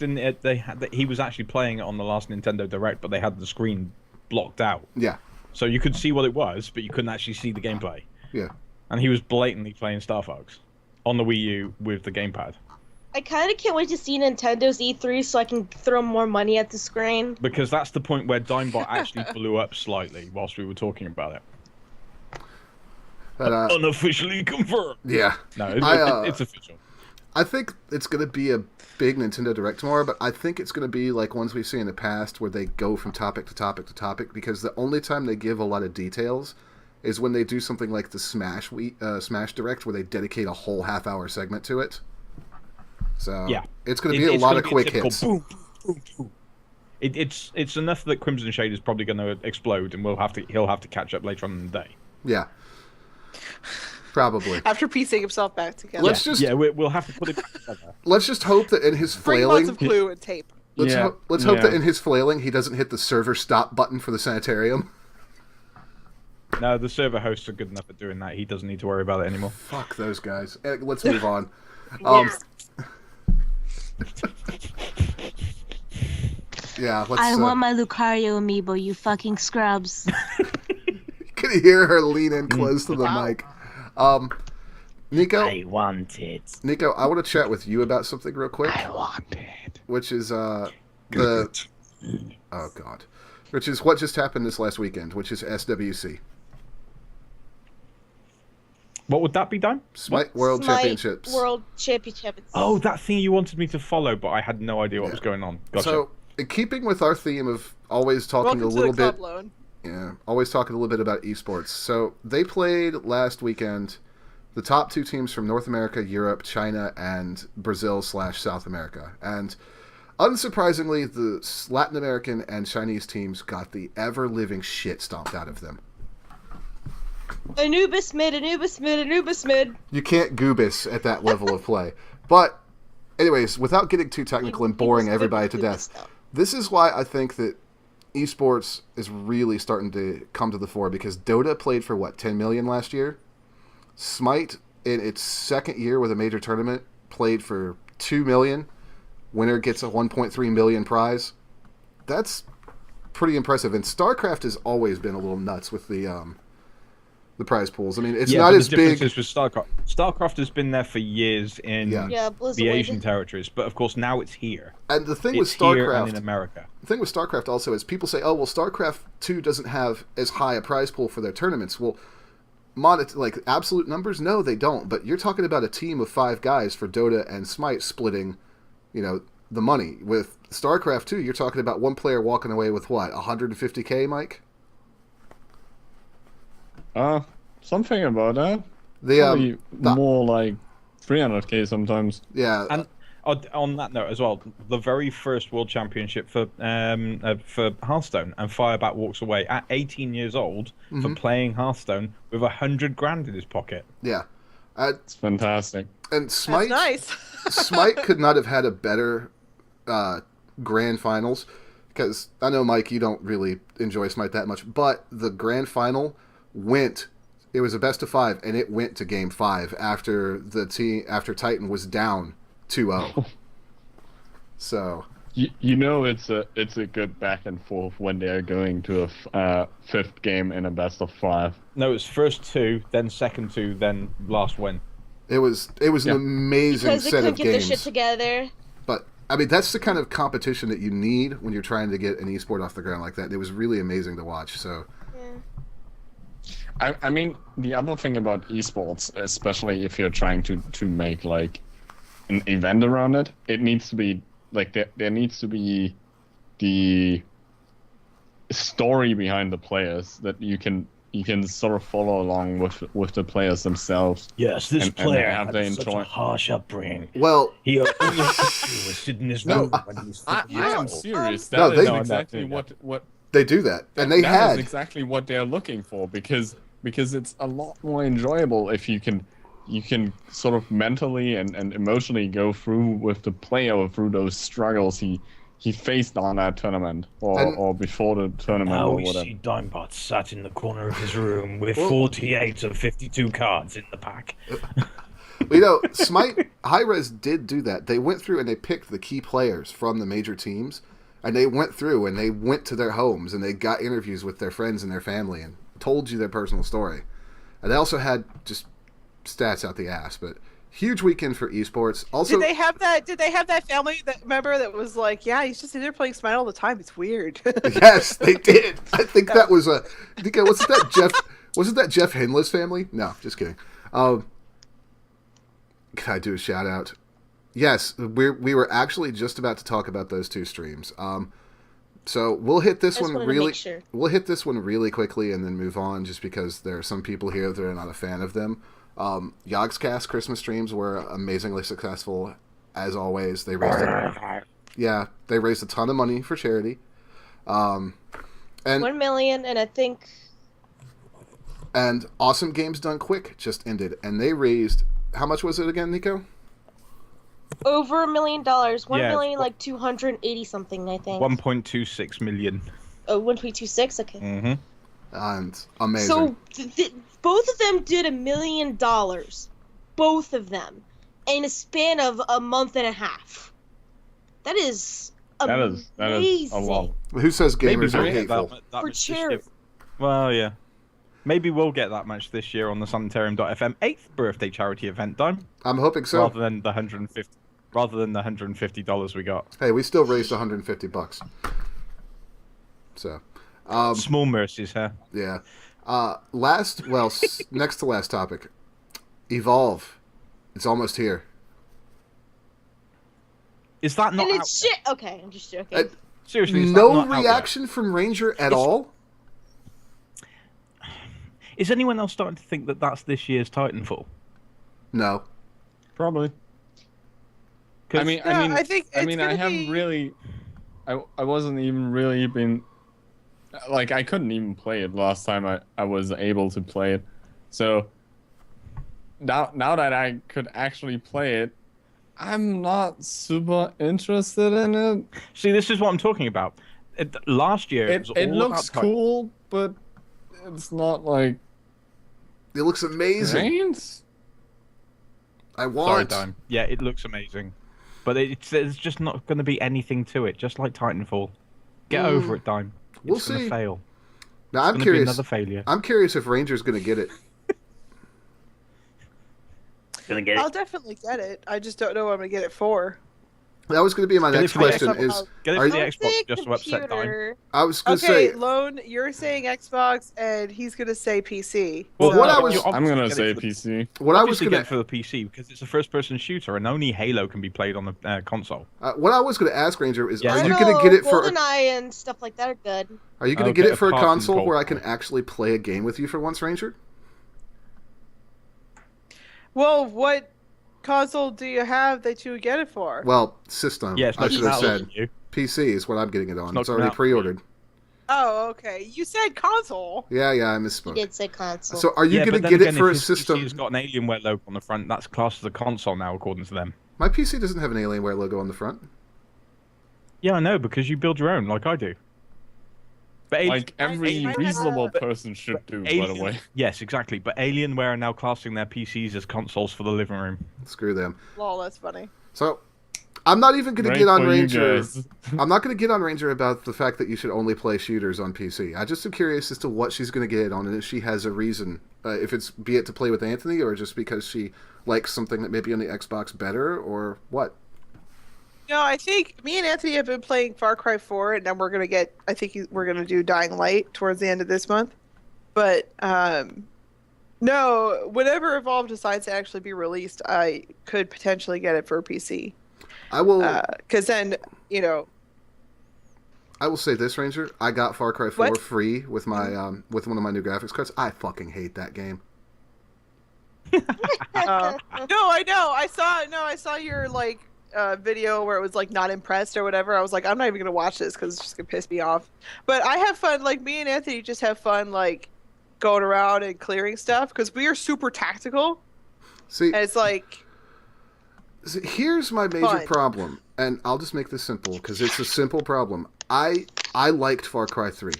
he was actually playing it on the last Nintendo Direct, but they had the screen blocked out. Yeah. So you could see what it was, but you couldn't actually see the gameplay. Yeah. And he was blatantly playing Star Fox on the Wii U with the gamepad. I kind of can't wait to see Nintendo's E3 so I can throw more money at the screen. Because that's the point where Digmbot actually blew up slightly whilst we were talking about it. But, Unofficially confirmed. yeah. No, it's official. I think it's going to be a big Nintendo Direct tomorrow, but I think it's going to be like ones we've seen in the past where they go from topic to topic to topic, because the only time they give a lot of details is when they do something like the Smash Direct, where they dedicate a whole half-hour segment to it. So Yeah. it's going to be a lot of quick hits. Boom, boom, boom. It's enough that Crimson Shade is probably going to explode, and he'll have to catch up later on in the day. Yeah. Probably. After piecing himself back together. We'll have to put it back together. Let's just hope that in his Bring flailing... lots of glue and tape. Let's hope that in his flailing he doesn't hit the server stop button for the sanitarium. No, the server hosts are good enough at doing that. He doesn't need to worry about it anymore. Fuck those guys. Let's move on. Yeah, let's... I want my Lucario amiibo, you fucking scrubs. You can hear her lean in close to the mic. Nico, I want it. Nico, I want to chat with you about something real quick. I want it. Which is oh god, which is what just happened this last weekend, which is SWC. What would that be, Dime? Smite World Smite Championships. World Championship. Oh, that thing you wanted me to follow, but I had no idea what was going on. Gotcha. So, in keeping with our theme of always talking Welcome a to little the club, bit, Lone. always talking a little bit about esports. So they played last weekend. The top 2 teams from North America, Europe, China, and Brazil/South America, and unsurprisingly, the Latin American and Chinese teams got the ever-living shit stomped out of them. Anubis mid. You can't goobus at that level of play. But, anyways, without getting too technical and boring everybody to death, this is why I think that esports is really starting to come to the fore, because Dota played for, 10 million last year? Smite, in its second year with a major tournament, played for 2 million. Winner gets a 1.3 million prize. That's pretty impressive. And StarCraft has always been a little nuts with the prize pools. I mean, it's not as big. With StarCraft. StarCraft has been there for years in the Asian territories, but of course now it's here. And the thing it's with StarCraft, here and in America. The thing with StarCraft also is people say, "Oh, well, StarCraft 2 doesn't have as high a prize pool for their tournaments." Well, absolute numbers, no, they don't. But you're talking about a team of 5 guys for Dota and Smite splitting, the money. With StarCraft 2, you're talking about one player walking away with what, 150K, Mike? Something about that. The more like 300K sometimes. Yeah. And on that note as well, the very first World Championship for Hearthstone, and Firebat walks away at 18 years old for playing Hearthstone with 100 grand in his pocket. Yeah. It's fantastic. And Smite, That's nice. Smite could not have had a better grand finals, because I know, Mike, you don't really enjoy Smite that much, but the grand final it was a best of 5, and it went to game 5 after Titan was down 2-0. So it's a good back and forth when they're going to a 5th game in a best of 5. No, it's first 2, then second 2, then last win. It was an amazing because they set couldn't of get games. their shit together. But I mean, that's the kind of competition that you need when you're trying to get an esport off the ground like that. It was really amazing to watch. So. I mean, the other thing about esports, especially if you're trying to make like an event around it, it needs to be like there needs to be the story behind the players that you can sort of follow along with the players themselves. Yes, this player have had such a harsh upbringing. Well, he only was sitting in his room when he was I am serious. No, That is exactly what they do that, and they that had is exactly what they're looking for, because it's a lot more enjoyable if you can sort of mentally and emotionally go through with the player through those struggles he faced on that tournament or before the tournament now or we whatever. see Digmbot sat in the corner of his room with 48 of 52 cards in the pack. Smite Hi-Rez did do that. They went through and they picked the key players from the major teams, and they went through and they went to their homes and they got interviews with their friends and their family and told you their personal story. And they also had just stats out the ass, but huge weekend for esports. Also, Did they have that family member that was like, yeah, he's just in there playing Smite all the time. It's weird. Yes, they did. I think that was wasn't that Jeff Hinley's family? No, just kidding. Can I do a shout out? Yes, we were actually just about to talk about those 2 streams. So we'll hit this one really. Sure. We'll hit this one really quickly and then move on, just because there are some people here that are not a fan of them. Yogscast Christmas streams were amazingly successful, as always. They raised a ton of money for charity. And 1 million, and I think. And Awesome Games Done Quick just ended, and they raised, how much was it again, Nico? Over $1 million. 1 Yeah, million, like 280 something, I think. 1.26 million. Oh, 1.26? Okay. Mm-hmm. And amazing. So, both of them did $1 million. Both of them. In a span of a month and a half. That is amazing. That is a lot. Who says gamers are we'll get hateful? that For much this year. charity. Well, yeah. Maybe we'll get that much this year on the Sanitarium.fm 8th birthday charity event, Dime. I'm hoping so. Rather than the $150 we got. Hey, we still raised $150. So, Small mercies, huh? yeah. Next to last topic. Evolve. It's almost here. Is that not And out it's yet? shit. Okay, I'm just joking. Seriously, is that No not out yet? reaction from Ranger at all? Is anyone else starting to think that that's this year's Titanfall? No. Probably. 'Cause- I think I it's gonna haven't be- really. I wasn't even really been. Like, I couldn't even play it last time I was able to play it. So, now that I could actually play it, I'm not super interested in it. See, this is what I'm talking about. Last year, it was It all looks about cool, but it's not like It looks amazing. great. I Sorry, want. Dime. Yeah, it looks amazing. But there's just not going to be anything to it, just like Titanfall. Get over it, Dime. It's We'll going see. to fail. Now It's I'm going to be curious. another failure. I'm curious if Ranger's going to get it. Gonna get I'll it. definitely get it. I just don't know what I'm gonna get it for. That was going to be my Get it next for the question. Xbox. Is Get it are for you- the Xbox just to upset Dime. computer. I was going to Okay, say. Lone, you're saying Xbox, and he's gonna say PC. Well, what I no, was- you I'm obviously gonna get it say for the- PC. What I was obviously going get it for the PC because it's a first-person shooter, and only Halo can be played on the console. What I was going to ask Ranger is, Yes. are I you know, going to get it for? GoldenEye and stuff like that are good. Are you going to Okay, get it for a apart from console where I can GoldenEye. actually play a game with you for once, Ranger? Well, what console do you have that you would get it for? Well, system. Yeah, it's I not should coming have out said for you. PC is what I'm getting it on. not It's coming already out for you. pre-ordered. Oh, okay. You said console. Yeah, I He misspoke. did say console. So, are you Yeah, going but to then get it again, for a if his system? PC's got an Alienware logo on the front. That's classed as a console now, according to them. My PC doesn't have an Alienware logo on the front. Yeah, I know, because you build your own, like I do. But Like every I- reasonable person should do, by the Alien- way. Yes, exactly. But Alienware are now classing their PCs as consoles for the living room. Screw them. Lol, that's funny. So, I'm not even going to Great get on for you Ranger. guys. I'm not going to get on Ranger about the fact that you should only play shooters on PC. I just am curious as to what she's going to get it on, and if she has a reason. If it's be it to play with Anthony, or just because she likes something that may be on the Xbox better, or what. No, I think me and Anthony have been playing Far Cry 4, and then we're gonna get. I think we're gonna do Dying Light towards the end of this month. But no, whenever Evolve decides to actually be released, I could potentially get it for PC. I will. Because then, you know, I will say this, Ranger. I got Far Cry 4 What? free with my with one of my new graphics cards. I fucking hate that game. no, I know. I saw your like video where it was like not impressed or whatever. I was like, I'm not even gonna watch this because it's just gonna piss me off. But I have fun. Like me and Anthony just have fun, like going around and clearing stuff because we are super tactical. See, And it's like, here's my major Fun. problem, and I'll just make this simple because it's a simple problem. I liked Far Cry 3,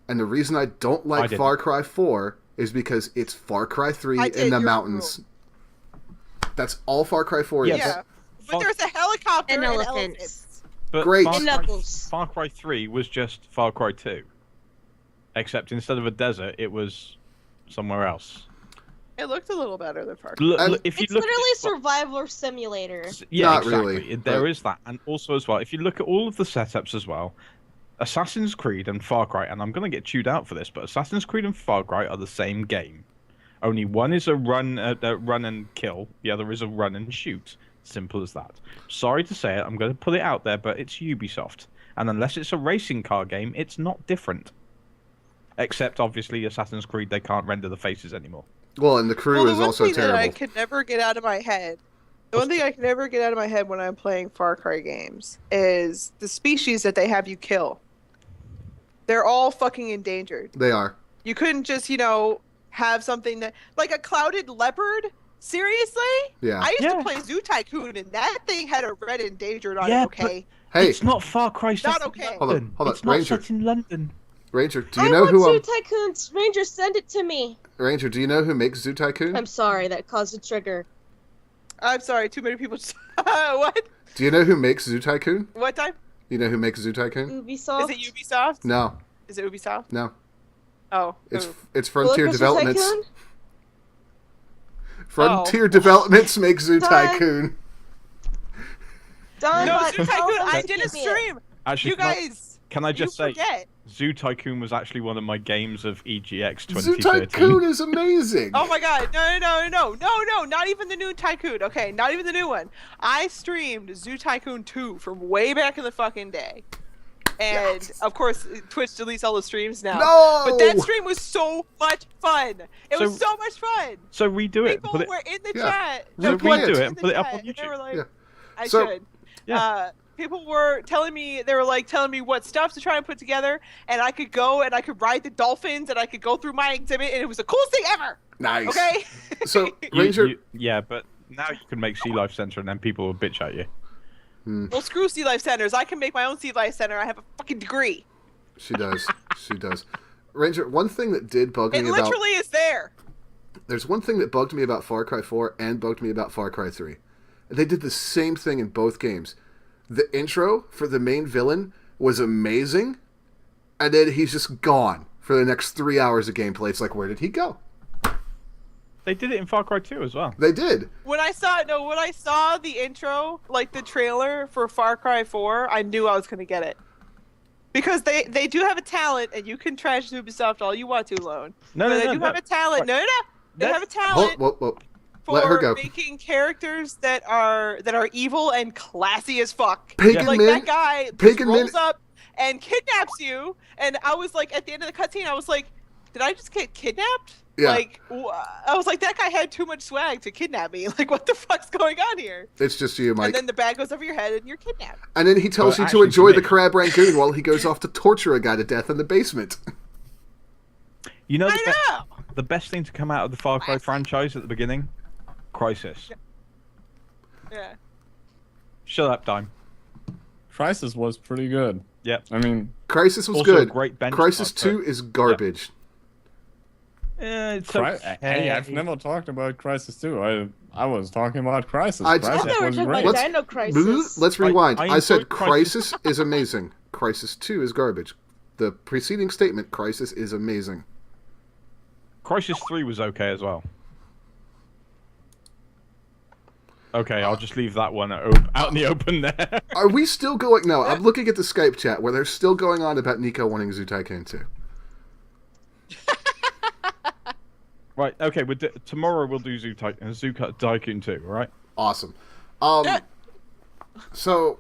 and the reason I don't I like didn't. Far Cry 4 is because it's Far Cry 3 I in did, the you're mountains. That's all Far Cry 4 is. Yeah, yeah. But there's a helicopter And and elephants. elephants. But Great. Far And Cry, Knuckles. Far Cry 3 was just Far Cry 2. Except instead of a desert, it was somewhere else. It looked a little better than Far Cry. If you It's look literally at Survivor Simulator. Yeah, Not exactly. really, There but- is that, and also as well, if you look at all of the setups as well, Assassin's Creed and Far Cry, and I'm going to get chewed out for this, but Assassin's Creed and Far Cry are the same game. Only one is a run and kill, the other is a run and shoot. Simple as that. Sorry to say it, I'm going to put it out there, but it's Ubisoft, and unless it's a racing car game, it's not different. Except obviously Assassin's Creed, they can't render the faces anymore. Well, and the crew Well, the is one also thing that I terrible. could never get out of my head, the one thing I can never get out of my head when I'm playing Far Cry games is the species that they have you kill. They're all fucking endangered. They are. You couldn't just, have something that like a clouded leopard. Seriously? Yeah. I used Yeah. to play Zoo Tycoon, and that thing had a red endangered on Yeah, it. Okay. Hey, It's not Far Cry set Not in okay. Hold on, London. hold on, It's not Ranger. set in London. Ranger, do I you know want who Zoo Tycoon's Ranger, send it to me. Ranger, do you know who makes Zoo Tycoon? I'm sorry, that caused a trigger. I'm sorry. Too many people. Just... what? Do you know who makes Zoo Tycoon? What time? You know who makes Zoo Tycoon? Ubisoft. Is it Ubisoft? No, Is it Ubisoft? no. Oh. It's ooh. Frontier Roller Coaster Developments. Tycoon? Frontier Developments make Zoo Done. Tycoon. Done, No, but Zoo tell Tycoon. them I to did a give me it. stream. Actually, You guys. can I just say, forget. Zoo Tycoon was actually one of my games of EGX Zoo 2013. Tycoon is amazing. Oh my god, no, not even the new Tycoon, okay, not even the new one. I streamed Zoo Tycoon 2 from way back in the fucking day. And, of course, Twitch deletes all the streams now. No! But that stream was so much fun. It was so much fun. So redo it. People were in the chat. So redo it. it and put it up on They were YouTube. like, Yeah. I So- should. Yeah. People were telling me, telling me what stuff to try and put together, and I could go and I could ride the dolphins and I could go through my exhibit, and it was the coolest thing ever. Nice. Okay. So Ranger, Yeah, but now you can make Sea Life Center and then people will bitch at you. Well, screw Sea Life Centers. I can make my own Sea Life Center. I have a fucking degree. she does. She does. Ranger, one thing that did bug It me about literally is there. there's one thing that bugged me about Far Cry 4 and bugged me about Far Cry 3. They did the same thing in both games. The intro for the main villain was amazing, and then he's just gone for the next 3 hours of gameplay. It's like, where did he go? They did it in Far Cry 2 as well. They did. When I saw the intro, like the trailer for Far Cry 4, I knew I was gonna get it. Because they do have a talent, and you can trash Ubisoft all you want to, Lone. No, But no, they no, do no. have a talent. No. They That's- have a talent. Whoa. For Let her go. making characters that are evil and classy as fuck. Pagan Like men- that guy just Pagan men- rolls up and kidnaps you, and I was like, at the end of the cutscene, I was like, did I just get kidnapped? Yeah. Like, I was like, that guy had too much swag to kidnap me. Like, what the fuck's going on here? It's just you, Mike. And then the bag goes over your head, and you're kidnapped. And then he tells Well, you to actually, enjoy for the me- crab rangoon while he goes off to torture a guy to death in the basement. You know, I know. the best thing to come out of the Far Cry franchise at the beginning? Crisis. Yeah. Shut up, Dime. Crisis was pretty good. Yep. I mean, Crisis was Also a good. great benchmark Crisis for- 2 is garbage. It's hey, I've never talked about Crisis 2. I was talking about Crisis. I I Crisis thought we were was talking great. about Let's- Dino Crisis. Let's rewind. I I said enjoyed Crisis. Crisis is amazing. Crisis 2 is garbage. The preceding statement, Crisis is amazing. Crisis 3 was okay as well. Okay, I'll just leave that one out in the open there. Are we still going? No, I'm looking at the Skype chat where they're still going on about Nico wanting Zoo Tycoon 2. Right, okay, tomorrow we'll do Zoo Tycoon 2, right? Awesome. So,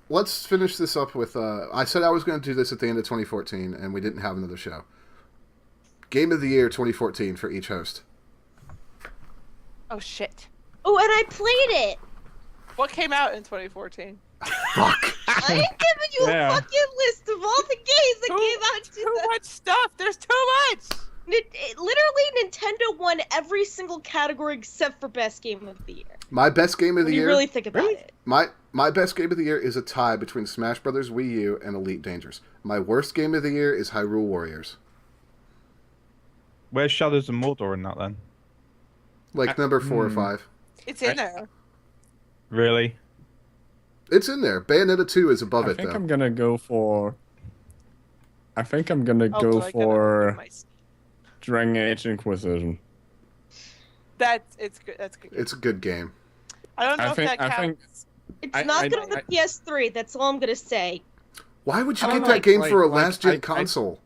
let's finish this up with... I said I was going to do this at the end of 2014, and we didn't have another show. Game of the Year 2014 for each host. Oh, shit. Oh, and I played it. What came out in 2014? Fuck. I ain't giving you Yeah. a fucking list of all the games that came out. Too much stuff. There's too much. Literally, Nintendo won every single category except for best game of the year. My best game of the When you year... really think about it. My best game of the year is a tie between Smash Bros. Wii U and Elite Dangerous. My worst game of the year is Hyrule Warriors. Where's Shadows of Mordor in that then? Like number 4 or 5. It's in there. Really? It's in there. Bayonetta 2 is above I it, think though. I'm gonna go for. I think I'm gonna Oh, go do I gotta for open my- Dragon Age Inquisition. It's good. That's good. It's a good game. I don't know I if think. that I counts. think. It's I- not I- good on the I- PS3. That's all I'm gonna say. Why would you I get don't that know, game for a like, last-gen I- console?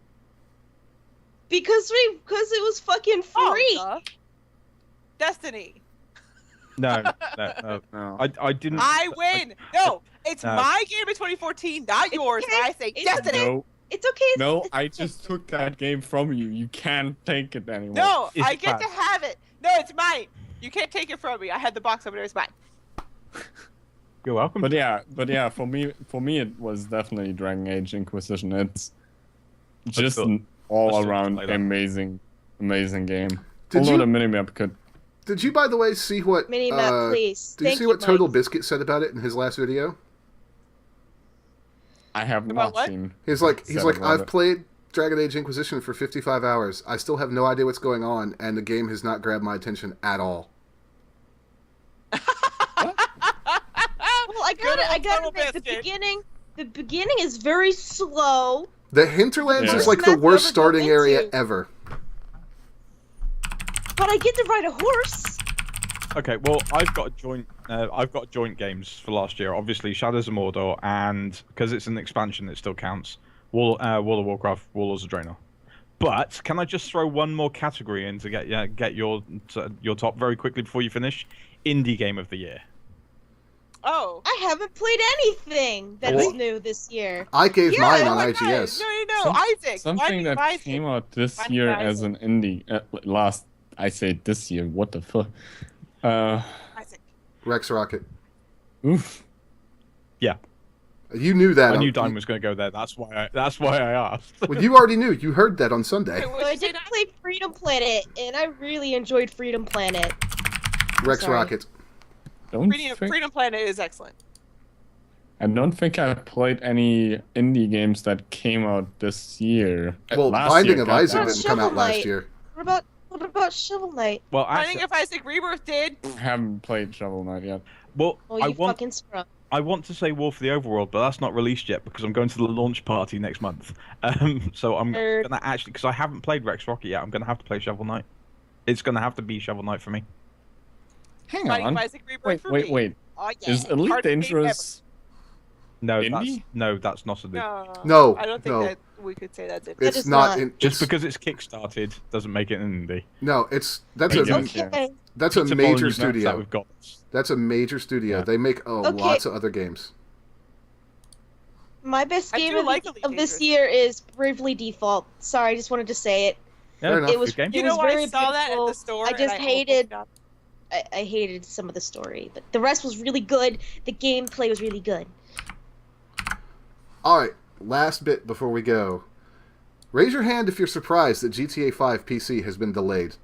Because it was fucking Oh, free. duh. Destiny. No. No. I didn't. I win. No, it's No. my game in 2014, not It's yours. okay. And I say It's Destiny. No, It's okay. no, I just took that game from you. You can't take it anymore. No, It's I get fine. to have it. No, it's mine. You can't take it from me. I had the box over there. It's mine. You're welcome. But yeah, for me, it was definitely Dragon Age Inquisition. It's just still- an still all-around play that. amazing game. Did Although you- the minimap could. Did you, by the way, see what... Minimap, please. Did you Thank see what Mike. Total Biscuit said about it in his last video? I have About not what? seen. He's Said like, about I've it. played Dragon Age Inquisition for 55 hours. I still have no idea what's going on, and the game has not grabbed my attention at all. Well, I Good got old to Total admit, the Biscuit. beginning is very slow. The Hinterlands Yeah. is like the Worst worst map starting you ever area into. ever. But I get to ride a horse. Okay, well, I've got joint games for last year. Obviously, Shadows of Mordor, and because it's an expansion, it still counts. World of Warcraft, Warlords of Draenor. But can I just throw one more category in to get your top very quickly before you finish? Indie Game of the Year. Oh. I haven't played anything that Well, is new this year. I gave Yeah, mine oh on my IGS. God. No, Isaac. Something that Isaac. came out this Why year Isaac? as an indie. I say this year. What the fuck? Isaac. Rex Rocket. Oof. Yeah, You knew that. I knew Dime was going to go there. That's why I asked. Well, you already knew. You heard that on Sunday. Wait, what So I did you say did play Freedom Planet, and I really enjoyed Freedom Planet. Rex Sorry. Rocket. Freedom Planet is excellent. I don't think I played any indie games that came out this year. Well, Last Binding year, of God Isaac damn it. didn't come out Shovel last Knight. year. What about Shovel Knight? Well, Finding actually, if Isaac Rebirth did. I haven't played Shovel Knight yet. well, Oh, you fucking scrub. I want to say War for the Overworld, but that's not released yet because I'm going to the launch party next month. So I'm Nerd. gonna actually, because I haven't played Rex Rocket yet, I'm gonna have to play Shovel Knight. It's gonna have to be Shovel Knight for me. Hang Finding on. if Isaac Rebirth Wait, for me. wait. Oh, yeah. Is Elite Hardest game Dangerous? No, Indie? that's not a ever. league. No, I don't think no. that we could say that's it. That It's is not. not. In, Just it's, because it's kickstarted doesn't make it an indie. no, that's Hey, a Jim. Okay. that's a Pizza major Bolognese, That studio. we've got. That's a major studio. Yeah. They make lots of other games. My best I game do of, like Elite of this Dangerous. year is Bravely Default. Sorry, I just wanted to say it. Fair enough. It was. Good game. You It was know, I very saw that at beautiful. the store. I just and hated. almost I hated some of the story, but the rest was really good. The gameplay was really good. All right, last bit before we go. Raise your hand if you're surprised that GTA 5 PC has been delayed.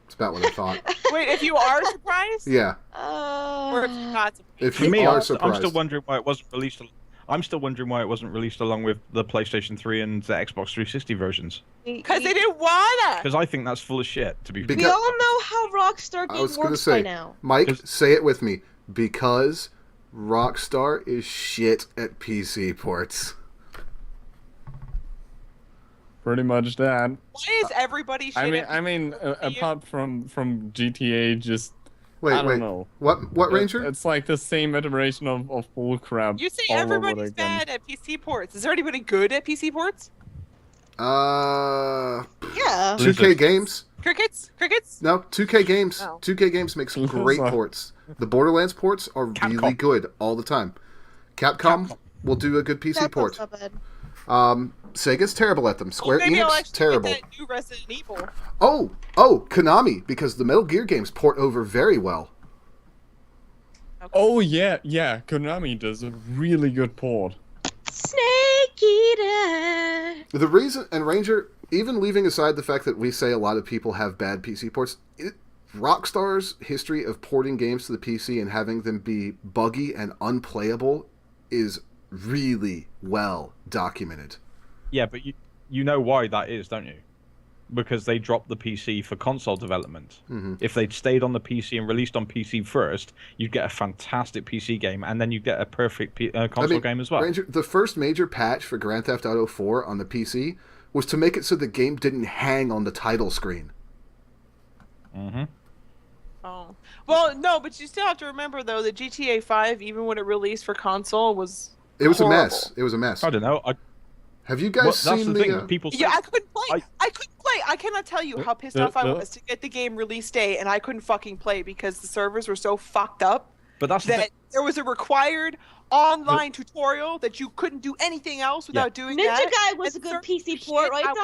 That's about what I thought. Wait, if you are surprised, Yeah, or if you're not surprised. if For you me, are I'm surprised. still wondering why it wasn't released. I'm still wondering why it wasn't released along with the PlayStation 3 and the Xbox 360 versions. Because they didn't wanna. Because I think that's full of shit. To be Because- We all know how Rockstar I Game was gonna works by say, now. Mike, 'Cause- say it with me. Because Rockstar is shit at PC ports. Pretty much that. Why is everybody shit I mean, apart from GTA, just Wait, I don't wait. know. What Ranger? It's like the same iteration of bullcrap. You say all over everybody's again. bad at PC ports. Is there anybody good at PC ports? Yeah. 2K Games? Crickets? No, 2K Games. Oh. 2K Games makes Who's great that? ports. The Borderlands ports are really Capcom. good all the time. Capcom will do a good PC That's port. not bad. Sega's terrible at them. Square Well, maybe I'll Enix, actually terrible. get that new Resident Evil. Oh, Konami, because the Metal Gear games port over very well. Oh yeah, Konami does a really good port. Snake Eater. The reason, and Ranger, even leaving aside the fact that we say a lot of people have bad PC ports, Rockstar's history of porting games to the PC and having them be buggy and unplayable is really well documented. Yeah, but you know why that is, don't you? Because they dropped the PC for console development. Mm-hmm. If they'd stayed on the PC and released on PC first, you'd get a fantastic PC game, and then you'd get a perfect console game as well. Ranger, the first major patch for Grand Theft Auto 4 on the PC was to make it so the game didn't hang on the title screen. Mm-hmm. Oh. Well, no, but you still have to remember, though, that GTA 5, even when it released for console, was It was horrible. a mess. It was a mess. I don't know. Have you guys Well, seen that's the the... thing. People say, Yeah, I couldn't play. I- I couldn't play. I cannot tell you how pissed off I was to get the game release day, and I couldn't fucking play because the servers were so fucked up but that's the that thing. there was a required online tutorial that you couldn't do anything else without doing Ninja that. Guy was a And good certain PC shit, port, right, I Dime?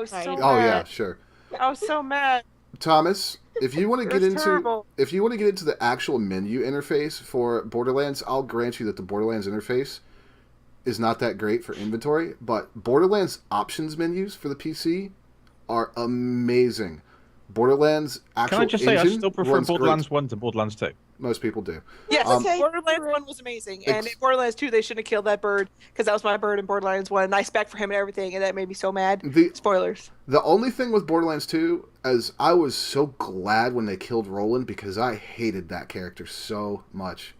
was Sorry. so Oh, yeah, mad. sure. I was so mad. Thomas, if you want to It get was into terrible. if you want to get into the actual menu interface for Borderlands, I'll grant you that the Borderlands interface is not that great for inventory, but Borderlands options menus for the PC are amazing. Borderlands actual Can I just say I engine still prefer runs great. Borderlands 1 to Borderlands 2? Most people do. Yes, Okay. Borderlands 1 was amazing, and Ex- in Borderlands 2 they shouldn't have killed that bird because that was my bird in Borderlands 1, and I spec for him and everything, and that made me so mad. Spoilers. The only thing with Borderlands 2 is I was so glad when they killed Roland because I hated that character so much.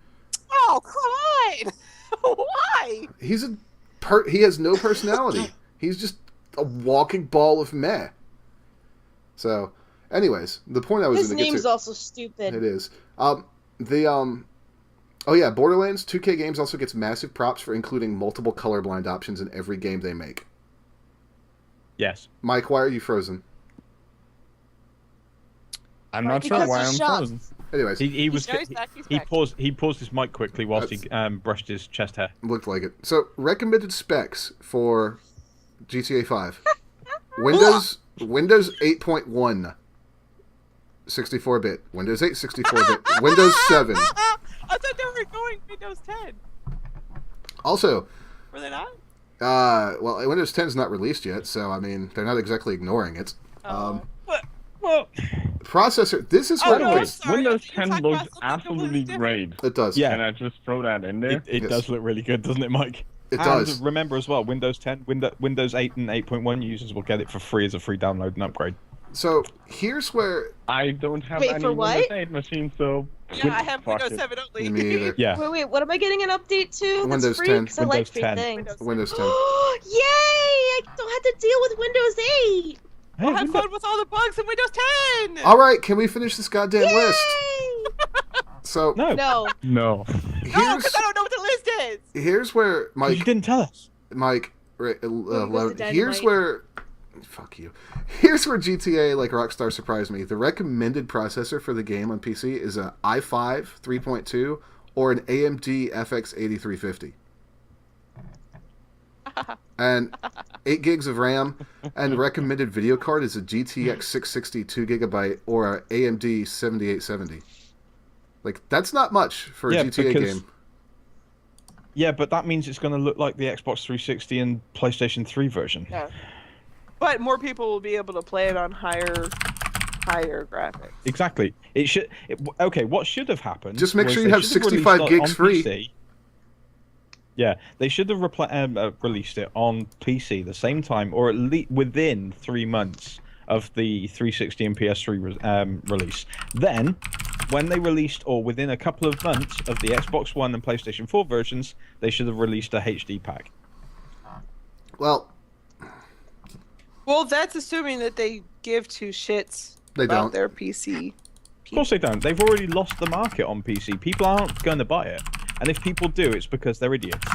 Oh, come on! Why? He has no personality. He's just a walking ball of meh. So, anyways, the point I was His going to get name's to also stupid. it is Oh yeah, Borderlands 2K Games also gets massive props for including multiple colorblind options in every game they make. Yes. Mike, why are you frozen? I'm not sure Because why he's I'm shocked. frozen. Anyways, He was No, he's back, he's he back. paused his mic quickly whilst he brushed his chest hair. looked like it. So, recommended specs for GTA 5. Windows 8.1 64-bit, Windows 8 64-bit, Windows 7. I thought they were going Windows 10. Also, Were they not? well, Windows 10 is not released yet, so I mean, they're not exactly ignoring it. Oh. Well, Processor, this is Oh, where no, Wait, I'm sorry, I Windows thought you were 10 talking looks about something absolutely completely great. it does. Yeah. Can I just throw that in there? it Yes. does look really good, doesn't it, Mike? It And does. remember as well, Windows 10, Windows 8 and 8.1 users will get it for free as a free download and upgrade. So, here's where I don't have Wait, any for what? Windows 8 machine, so Yeah, I have fuck Windows it. 7 only. me either. Yeah. Wait, what am I getting an update to? That's Windows free? 10. 'Cause I like Windows free 10. things. Windows 10. Yay! I don't have to deal with Windows 8! Hey, I'll have Windows- fun with all the bugs in Windows 10! All right, can we finish this goddamn list? Yay! So, no, No. no. No, here's because I don't know what the list is! here's where 'cause Mike you didn't tell us. Mike, goes the here's dynamite. where, fuck you. Here's where GTA like Rockstar surprised me. The recommended processor for the game on PC is a i5 3.2 or an AMD FX 8350, and 8 gigs of RAM. And recommended video card is a GTX 660 2GB or a AMD 7870. Like that's not much for a Yeah, GTA because- game. Yeah, but that means it's going to look like the Xbox 360 and PlayStation 3 version. Yeah. But more people will be able to play it on higher graphics. Exactly. Okay, what should have happened? Just make was sure you they have should 65 released it gigs on free. PC. Yeah, they should have released it on PC the same time, or at least within 3 months of the 360 and PS3 release. Then, when they released, or within a couple of months of the Xbox One and PlayStation 4 versions, they should have released a HD pack. Well, Well, that's assuming that they give two shits they about don't. their PC. Of course they don't. They've already lost the market on PC. People aren't going to buy it. And if people do, it's because they're idiots.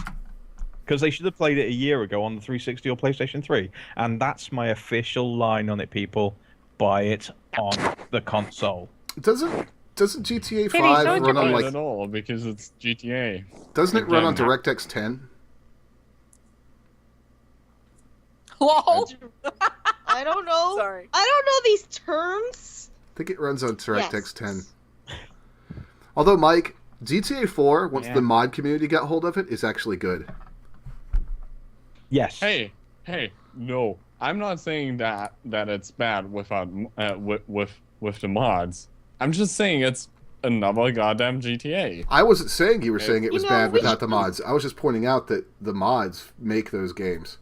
Because they should have played it a year ago on the 360 or PlayStation 3. And that's my official line on it, people. Buy it on the console. Doesn't GTA 5 Hey, don't run on Not like at all, because it's GTA. doesn't it run on Again. DirectX 10? LOL! I don't know. Sorry. I don't know these terms. I think it runs on DirectX Yes. 10. Although Mike, GTA 4 once Yeah. the mod community got hold of it is actually good. Yes. Hey, no. I'm not saying that it's bad without with the mods. I'm just saying it's another goddamn GTA. I wasn't saying you were saying it You was know, bad we without the should- mods. I was just pointing out that the mods make those games.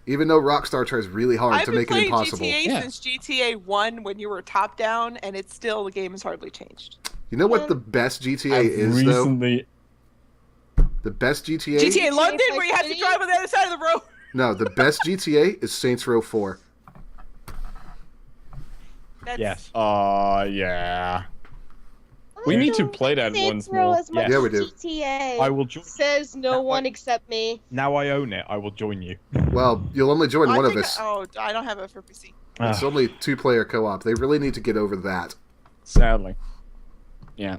Even though Rockstar tries really hard I've to been make it playing impossible. GTA Yeah. since GTA 1 when you were top down, and it's still, the game has hardly changed. You know what the best GTA I've is though? recently The best GTA? GTA London, Vice where you have to City? drive on the other side of the road. No, the best GTA is Saints Row 4. That's, Yes. yeah. We I need to don't play that think once Row more. as much Yeah, as we do. GTA. I will join. Says no one except me. Now I own it. I will join you. Well, you'll only join I one of think us. I don't have it for PC. It's Ah. only 2-player co-op. They really need to get over that. Sadly. Yeah.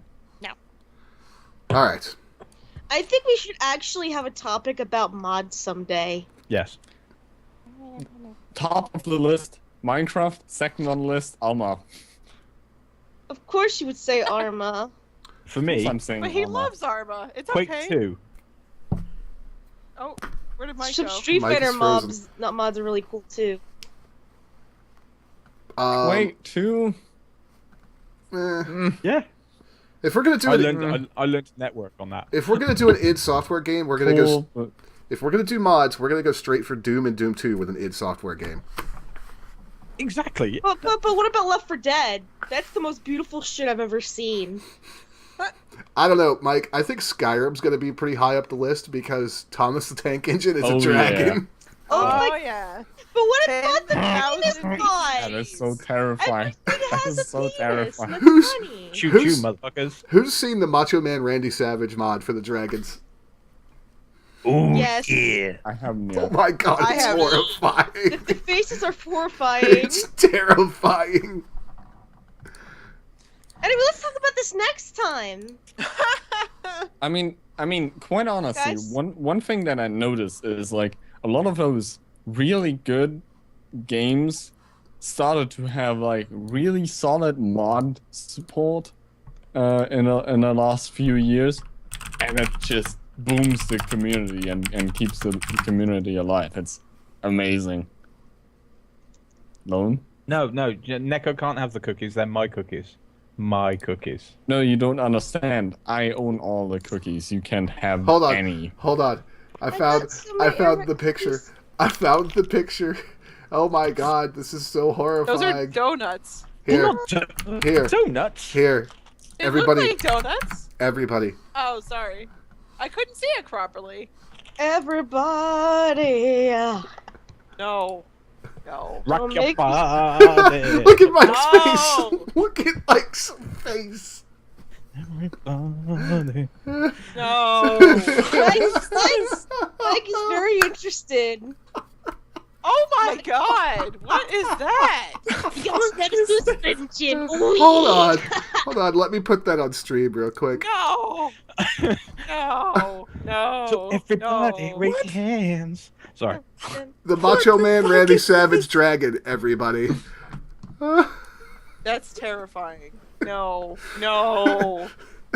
All right. I think we should actually have a topic about mods someday. Yes. Top of the list, Minecraft. Second on the list, Alma. Of course you would say Arma. For me, I'm saying But he Alma. loves Arma. It's Quake okay. 2. Oh, where did Mike Some go? Street Mike Fighter is frozen. mods are really cool too. Wait, 2. Yeah. If we're gonna do I learned to network on that. if we're gonna do an id Software game, we're gonna go. Cool, but If we're gonna do mods, we're gonna go straight for Doom and Doom 2 with an id Software game. Exactly. But what about Left 4 Dead? That's the most beautiful shit I've ever seen. I don't know, Mike. I think Skyrim's gonna be pretty high up the list because Thomas the Tank Engine is a Oh, dragon. Oh Oh my! yeah. But what about the 10,000 penis pieces. pod? That is so terrifying. Everything That has is a so penis. terrifying. That's Who's- funny. Choo Who's- choo, motherfuckers. Who's seen the Macho Man Randy Savage mod for the dragons? Oh Yes. yeah. I haven't Oh yet. my god, I it's have- horrifying. The faces are horrifying. It's terrifying. Anyway, let's talk about this next time. I mean, quite honestly, Guys? one thing that I noticed is like a lot of those really good games started to have like really solid mod support in the last few years, and it just booms the community and keeps the community alive. It's amazing. Lone? No, Neko can't have the cookies. They're my cookies. My cookies. No, you don't understand. I own all the cookies. You can't have Hold on. any. Hold on. I got found some I of found your the picture. cookies. I found the picture. Oh my god, this is so Those horrifying. are donuts. Here, here, Donuts. here. They Everybody, look like donuts. everybody. Oh, sorry. I couldn't see it properly. Everybody. No. No. Rock your make me- body. Look at Mike's No. face. Look at Mike's face. Everybody. No. Mike is very interested. Oh my god. What is that? Hold on. Let me put that on stream real quick. No. No. No. So everybody, no. raise your hands. Sorry. The Macho Man Randy Savage Dragon, everybody. That's terrifying. No. No.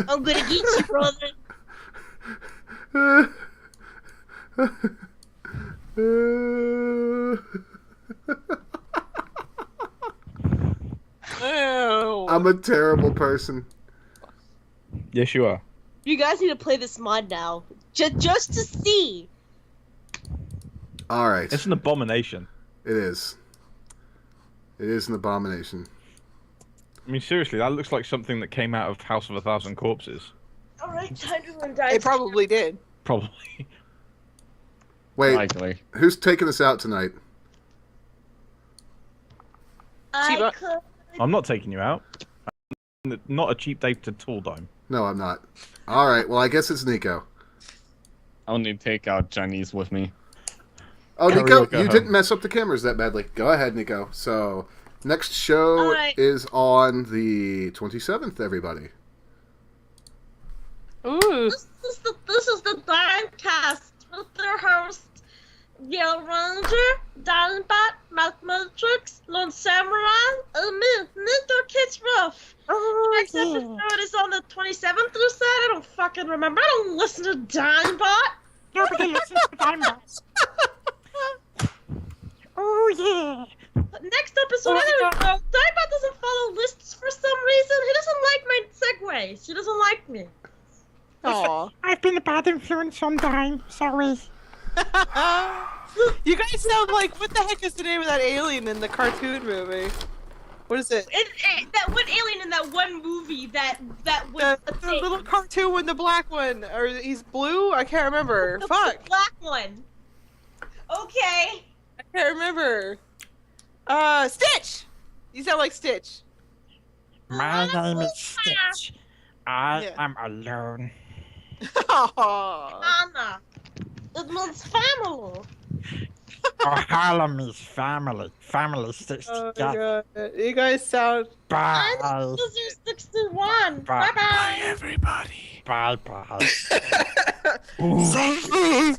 I'm gonna get you, brother. Ew. I'm a terrible person. Yes, you are. You guys need to play this mod now, just to see. All right. It's an abomination. It is. It is an abomination. I mean, seriously, that looks like something that came out of House of a Thousand Corpses. All right, time to undive. It probably did. Probably. Wait, Likely. who's taking us out tonight? I Chiba. could. I'm not taking you out. Not a cheap date at all, Dime. No, I'm not. All right. Well, I guess it's Nico. I only take out Chinese with me. Oh, Nico, Karaoke you home. didn't mess up the cameras that badly. Go ahead, Nico. So, next show All right. is on the 27th, everybody. Ooh. This is the Digmcast with their host, ylwranger, Digmbot, MikeMatrix, Lonesamurai, and me, Nekokitwolf. Next episode is on the 27th, you said? I don't fucking remember. I don't listen to Digmbot. Nobody listens to Digmbot. Oh yeah. But next episode, I don't know. Digmbot doesn't follow lists for some reason. He doesn't like my segues. He doesn't like me. Aw. I've been a bad influence on Dime. Sorry. You guys sound like, what the heck is the name of that alien in the cartoon movie? What is it? That one alien in that one movie that was The, a the thing. little cartoon with the black one, or he's blue? I can't remember. The Fuck, black one. Okay. I can't remember. Stitch. You sound like Stitch. My name is Stitch. I Yeah. am alone. Aw. Anna. It means family. Oh, Harlem is family. Family sticks Oh my together. god. You guys sound. Bye. I'm User 61. Bye. Bye bye. Everybody. Bye bye. Please